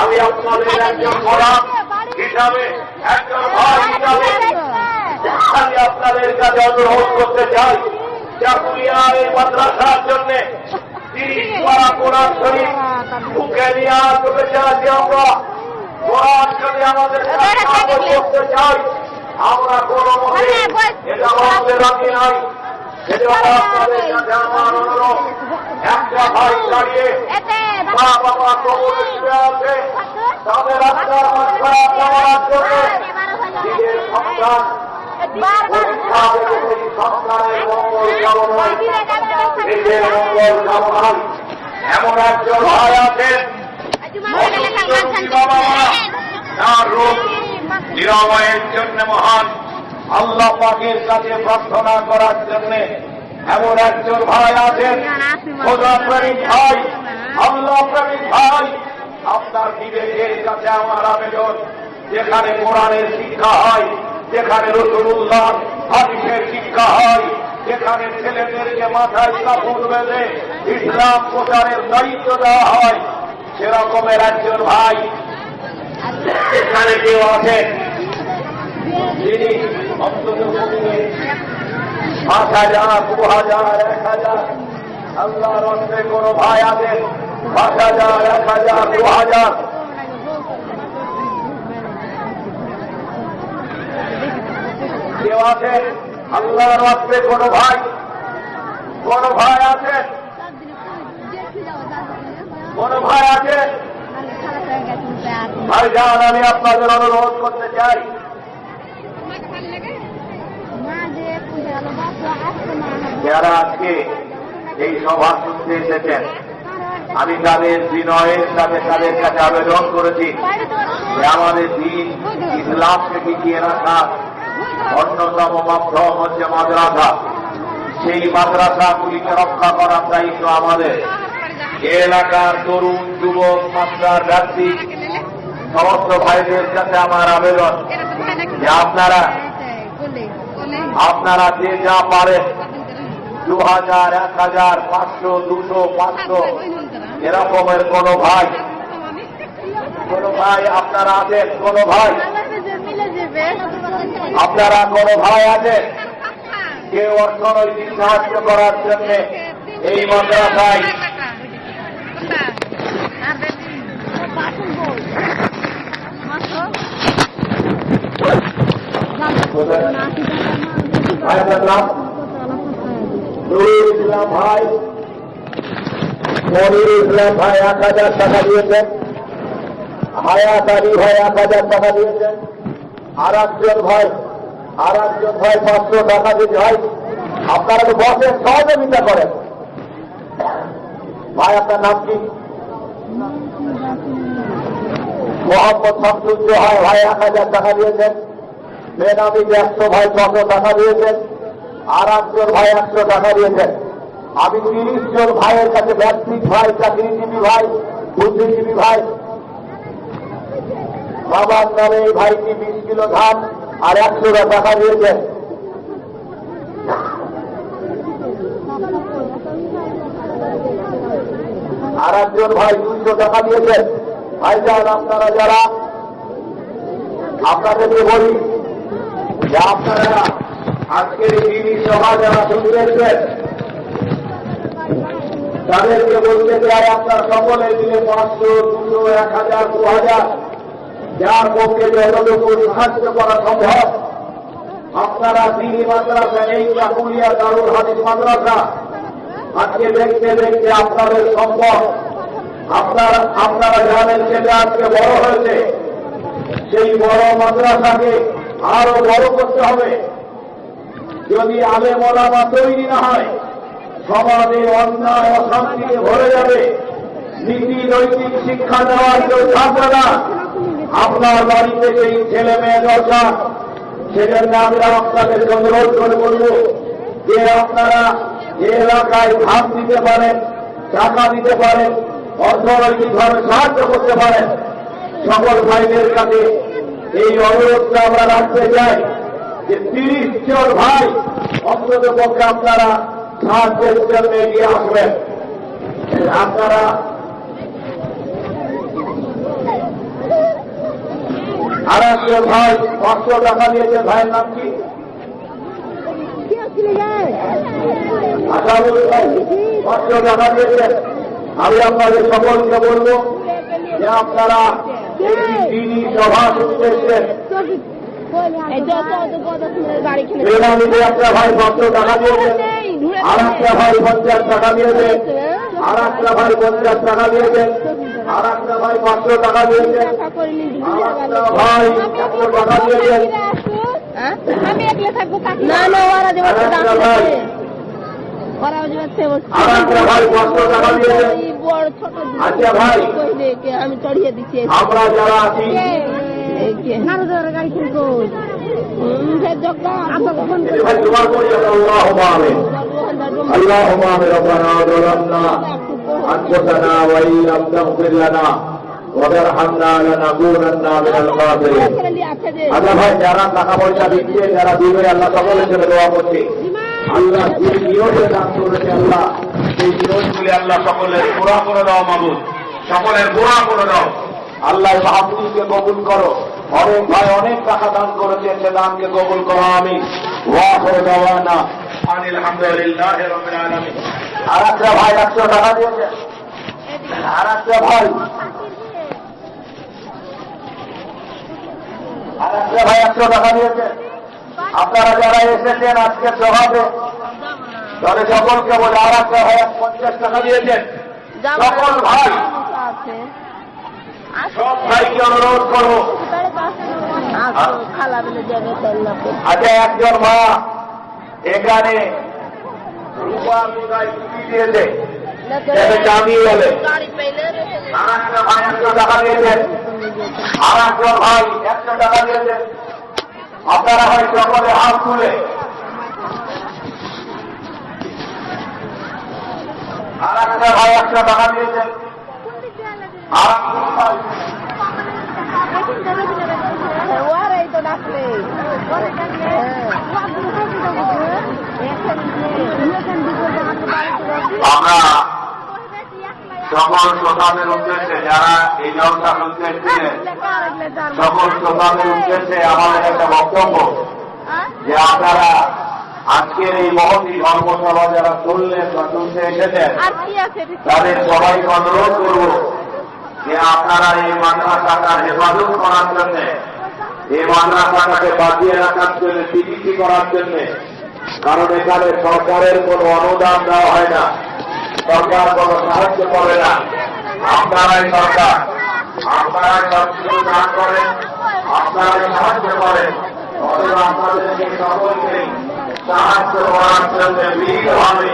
আমি আপনাদের একজন গোলাম হিসাবে, একজন ভাই হিসাবে আমি আপনাদের কাছে অনুরোধ করতে চাই, চাকুরিয়ার এই মাদ্রাসার জন্য 30 পারা কোরআন শরীফ বুকে নিয়ে আসতে চাচ্ছি। আমরা কোরআন যদি আমাদের করতে চাই, আমরা কোনো মতে এটা আমাদের রাজি নাই। সেজন্য আপনাদের কাছে আমার অনুরোধ, একটা ভাই দাঁড়িয়ে মা বাবা কবরে শুয়ে আছে, তাদের আত্মার মাত্রা দেওয়ার জন্য নিজের সন্তান সন্তানের মঙ্গল কামনায়, নিজের মঙ্গল কামনায় এমন একজন ভাই আছেন, বাবা মা তার রোগ নিরাময়ের জন্য মহান আল্লাহ পাকের কাছে প্রার্থনা করার জন্য এমন একজন ভাই আছেন, খোদা করিম ভাই। আল্লাহ প্রেমিক ভাই, আপনার বিবেকের কাছে আমার আবেদন, যেখানে কোরআনের শিক্ষা হয়, যেখানে রাসূলুল্লাহ হাদিসের শিক্ষা হয়, যেখানে ছেলেদেরকে মাথায় কাপড় বেঁধে ইসলাম প্রচারের দায়িত্ব দেওয়া হয়, সেরকমের একজন ভাই এখানে কেউ আছেন যিনি অন্তত 5,000, 2,000, 1,000 আল্লাহর রাস্তে কোন ভাই আছেন 5,000, 1,000, 2,000 কেউ আছেন আল্লাহর রাস্তে কোন ভাই আছেন, কোন ভাই আছেন? ভাইজান, আমি আপনাদের অনুরোধ করতে চাই, যারা আজকে এই সভা শুনতে এসেছেন, আমি তাদের বিনয়ের সাথে তাদের কাছে আবেদন করেছি যে আমাদের দিন ইসলামকে টিকিয়ে রাখা অন্যতম মাধ্যম হচ্ছে মাদ্রাসা। সেই মাদ্রাসাগুলিকে রক্ষা করার দায়িত্ব আমাদের। এলাকার তরুণ যুবক মাদ্রাসার ব্যক্তি সমস্ত ভাইদের কাছে আমার আবেদন যে আপনারা যে যা পারেন 2,000, 1,000, 500, 200, 500 এরকমের কোন ভাই আপনারা আছেন? কোন ভাই আপনারা কোন ভাই আছেন কেউ অর্থনৈতিক সাহায্য করার জন্য এই মাদ্রাসায়? নুরুল ইসলাম ভাই, মনিরুল ইসলাম ভাই 1,000 টাকা দিয়েছেন, হায়াত আলী ভাই 1,000 টাকা দিয়েছেন, আর একজন ভাই 500 টাকা দিতে হয়। আপনারা তো বসেন, সহযোগিতা করেন। ভাই আপনার নাম কি? মোহাম্মদ শামসুজ্জোহা ভাই 1,000 টাকা দিয়েছেন, বেনামি 100 ভাই 600 টাকা দিয়েছেন, আর একজন ভাই 100 টাকা দিয়েছেন। আমি 30 জন ভাইয়ের কাছে, ব্যক্তিক ভাই, চাকরিজীবী ভাই, বুদ্ধিজীবী ভাই, বাবার নামে এই ভাইটি 20 কিলো ধান আর 100 টাকা দিয়েছেন। আর একজন ভাই 200 টাকা দিয়েছেন। ভাইজান, আপনারা যারা, আপনাদেরকে বলি যে আপনারা আজকের এই সভা যারা শুনতেছেন তাদেরকে বলতে চাই, আপনার সকলে মিলে 500, 200, 1,000, 2,000 যার পক্ষে যতটুকু সাহায্য করা সম্ভব, আপনারা দিনী মাদ্রাসা, এই চাকুলিয়া দারুল হাদিস মাদ্রাসা আজকে দেখতে দেখতে আপনাদের সম্ভব, আপনারা জানেন সেটা আজকে বড় হয়েছে। সেই বড় মাদ্রাসাকে আরো বড় করতে হবে। যদি আলেম ওলামা তৈরি না হয়, সমাজে অন্যায় অশান্তিতে ভরে যাবে। নীতি নৈতিক শিক্ষা দেওয়ার কেউ থাকবে না। আপনার বাড়িতে সেই ছেলে মেয়ে দরকার। সেজন্য আমরা আপনাদের অনুরোধ করে বলব যে আপনারা এলাকায় ধান দিতে পারেন, টাকা দিতে পারেন, অর্থনৈতিকভাবে সাহায্য করতে পারেন। সকল ভাইদের কাছে এই অনুরোধটা আমরা রাখতে চাই যে 30 জন ভাই অন্তত পক্ষে আপনারা সাহায্যের জন্য এগিয়ে আসবেন। আপনারা আর একজন ভাই 500 টাকা দিয়েছে। ভাইয়ের নাম কি? আসাদুল ভাই 500 টাকা দিয়েছেন। আমি আপনাদের সকলকে বলব যে আপনারা দিনী সভা শুনতে এসেছেন। একটা ভাই 500 টাকা দিয়েছেন, আর একটা ভাই 50 টাকা দিয়েছেন, আর একটা ভাই 50 টাকা দিয়েছেন, আর একটা ভাই 500 টাকা দিয়েছেন, আর একটা ভাই 100 টাকা দিয়েছেন। আমি একলা থাকবো, না না ওরা যে আর একটা ভাই 500 টাকা দিয়েছেন। আচ্ছা ভাই, আমি চড়িয়ে দিচ্ছি। আমরা যারা আছি গাড়ি কিনবো ভাই তোমার করি আল্লাহুম্মা আমিন। আল্লাহুম্মা আমিন। রব্বানা যালামনা أنفسنا وإن لم تغفر لنا وترحمنا لنكونن من الخاسرين আল্লাহ ভাই যারা টাকা পয়সা দিচ্ছে যারা দিবে আল্লাহ সকলের জন্য দোয়া করছে আল্লাহ যে নিয়তে দান করেছে আল্লাহ সেই নিয়তগুলি আল্লাহ সকলের পুরা করে দাও মাবুদ সকলের পুরা করে দাও আল্লাহ মাহফিলকে কবুল করো অনেক ভাই অনেক টাকা দান করেছেন সে দানকে কবুল করো আমি ওয়া করে দেওয়া না আলহামদুলিল্লাহ রাব্বিল আলামিন আর একটা ভাই 100 টাকা দিয়েছে আর একটা ভাই 100 টাকা দিয়েছে আপনারা যারা এসেছেন আজকে সভাতে তাহলে সকলকে বলে আর একটা ভাই 50 টাকা দিয়েছেন সকল ভাই সব ভাইকে অনুরোধ করো আচ্ছা একজন মা এখানে রূপা মুদাই দিয়েছে চাঁদি বলে আর একটা ভাই 100 টাকা দিয়েছেন আর একজন ভাই 100 টাকা দিয়েছেন আপনারা ভাই সকলে হাত তুলে আর একটা ভাই 100 টাকা দিয়েছেন আর আমরা সকল শ্রোতাদের উদ্দেশ্যে যারা এই জলসা শুনতে এসেছিলেন সকল শ্রোতাদের উদ্দেশ্যে আমাদের একটা বক্তব্য যে আপনারা আজকের এই মহতী ধর্মসভা যারা শুনলেন বা শুনতে এসেছেন তাদের সবাইকে অনুরোধ করব যে আপনারা এই মাদ্রাসাটার হেফাজত করার জন্য এই মাদ্রাসাটাকে বাঁচিয়ে রাখার জন্য চিকিৎসা করার জন্য কারণ এখানে সরকারের কোনো অনুদান দেওয়া হয় না সরকার কোনো সাহায্য করে না আপনারাই সরকার আপনারাই সবকিছু দান করেন আপনারাই সাহায্য করেন অথবা আপনাদেরকে সকলকে সাহায্য করার জন্য বিনীতভাবে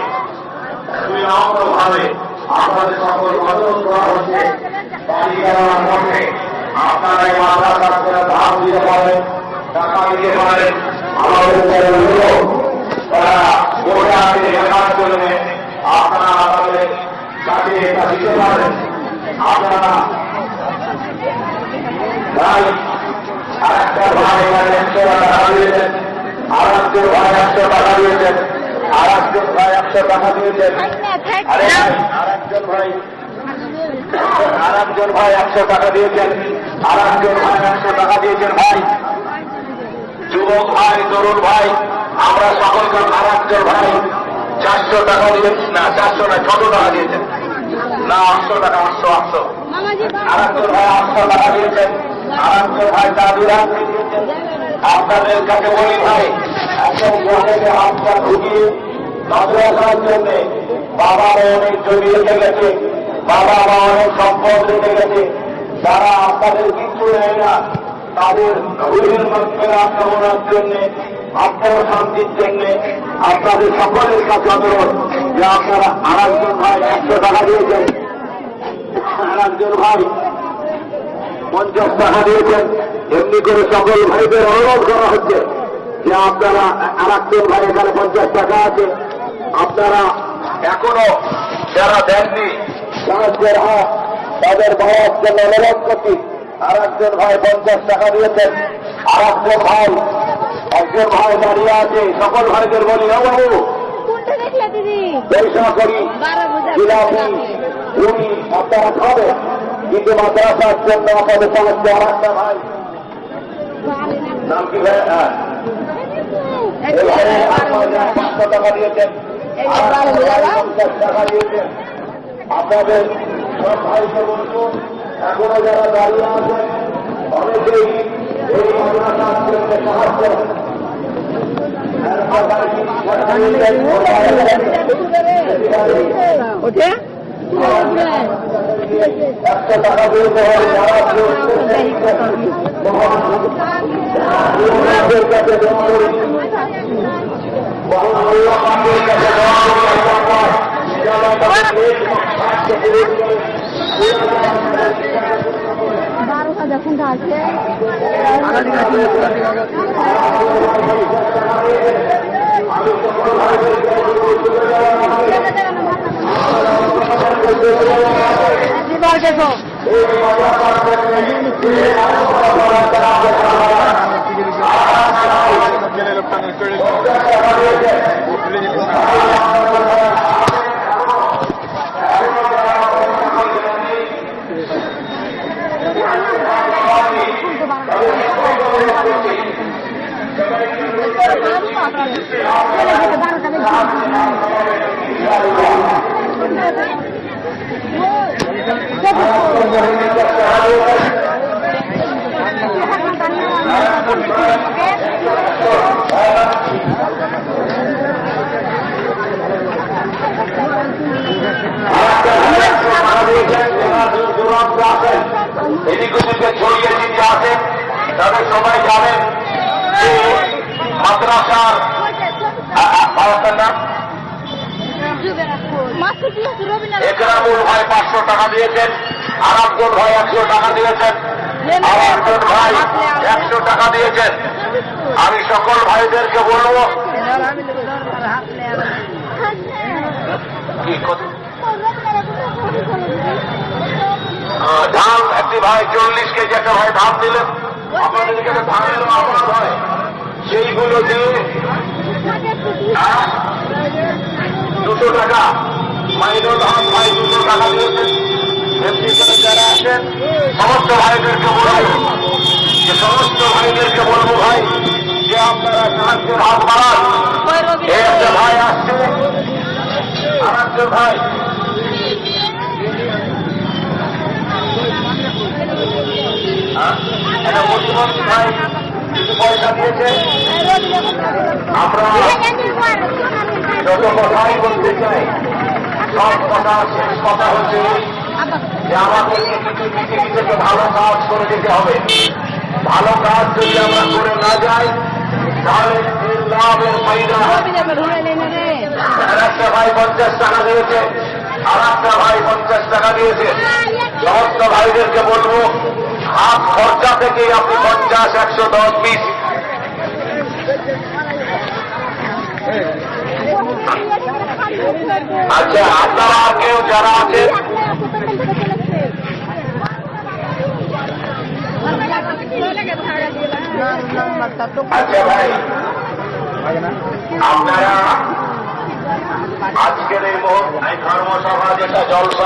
বিনম্রভাবে আপনাদের সকল অনুরোধ করা হচ্ছে আপনারা এই মাদ্রাসার ধার দিতে পারেন টাকা দিতে পারেন আমাদের তারা গোটাকে দেখার জন্য আপনারা আমাদের কাছে এটা দিতে পারেন আপনারা ভাই আর একটা ভাই 100 টাকা দিয়েছেন আর একজন ভাই 100 টাকা দিয়েছেন আর একজন ভাই 100 টাকা দিয়েছেন আরে আর একজন ভাই 100 টাকা দিয়েছেন আর একজন ভাই 100 টাকা দিয়েছেন ভাই যুবক ভাই তরুণ ভাই আমরা সকলকে আর একজন ভাই 400 টাকা দিয়েছেন না 400 না 600 টাকা দিয়েছেন না 800 টাকা 800 আর একজন ভাই 800 টাকা দিয়েছেন আর একজন ভাই দাদুরা দিয়েছেন আপনাদের কাছে বলি ভাই একজন গ্রামে হাতটা ঢুকিয়ে মাদ্রাসার জন্য বাবা অনেক জমি রেখে গেছে বাবা মা অনেক সম্পদ রেখে গেছে তারা আপনাদের কিছু নেয় না তাদের রুহের মাধ্যমে আক্রমণের জন্য আত্মার শান্তির জন্য আপনাদের সকলের কাছে অনুরোধ যে আপনারা আর একজন ভাই 100 টাকা দিয়েছেন আর একজন ভাই 50 টাকা দিয়েছেন এমনি করে সকল ভাইদের অনুরোধ করা হচ্ছে যে আপনারা আর একজন ভাই এখানে 50 টাকা আছে আপনারা এখনো যারা দেননি সাহায্যের হাত তাদের বাবার জন্য অনুরোধ করছি আর একজন ভাই 50 টাকা দিয়েছেন আর একজন ভাই দাঁড়িয়ে আছে সকল ভাইদের বলি বাবু পয়সা করি জিলাপি পুরি আপনারা খাবে কিন্তু মাদ্রাসার জন্য আপনাদের সাহায্য আর একটা ভাই নাম কি ভাই 500 টাকা দিয়েছেন আর 50 টাকা দিয়েছেন আপনাদের সব ভাইকে বলবো এখনো যারা দাঁড়িয়ে আছেন অনেকেই এই মাদ্রাসার জন্য সাহায্য ওঠে 100 টাকা দিতে হবে যারা কাছে জমা করি আছে এদিক ওদিকে ছড়িয়ে ছিটিয়ে আছেন তাদের সবাই জানেন যে মাদ্রাসার নাম একরামুল ভাই 500 টাকা দিয়েছেন, আরামজন ভাই 100 টাকা দিয়েছেন, আরামজন ভাই 100 টাকা দিয়েছেন। আমি সকল ভাইদেরকে বলবো ধান একটি ভাই 40 কেজি একটা ভাই ধান দিলেন, আমাদের এখানে ধানের আবাদ হয়, সেইগুলো দিয়ে 200 টাকা মাইনুল হক ভাই 200 টাকা দিয়েছেন। এমনি করে যারা আছেন সমস্ত ভাইদেরকে বলবো যে সমস্ত ভাইদেরকে বলবো ভাই যে আপনারা সাহায্যের হাত বাড়ান। এই একটা ভাই আসছে, আর একটা ভাই একটা মুসলমান ভাই কিছু পয়সা দিয়েছে। আমরা যত কথাই বলতে চাই সব কথা শেষ কথা হচ্ছে যে আমাদেরকে কিছু পৃথিবী থেকে ভালো কাজ করে যেতে হবে। ভালো কাজ যদি আমরা করে না যাই তাহলে লাভের ফায়দা। একটা ভাই 50 টাকা দিয়েছে, আর একটা ভাই 50 টাকা দিয়েছে। সমস্ত ভাইদেরকে বলবো হাত খরচা থেকে আপনি 50, 100, 10, 20 আচ্ছা আপনারা আর কেউ যারা আছেন আচ্ছা ভাই আপনারা আজকের এই কর্মসভা যেটা জলসা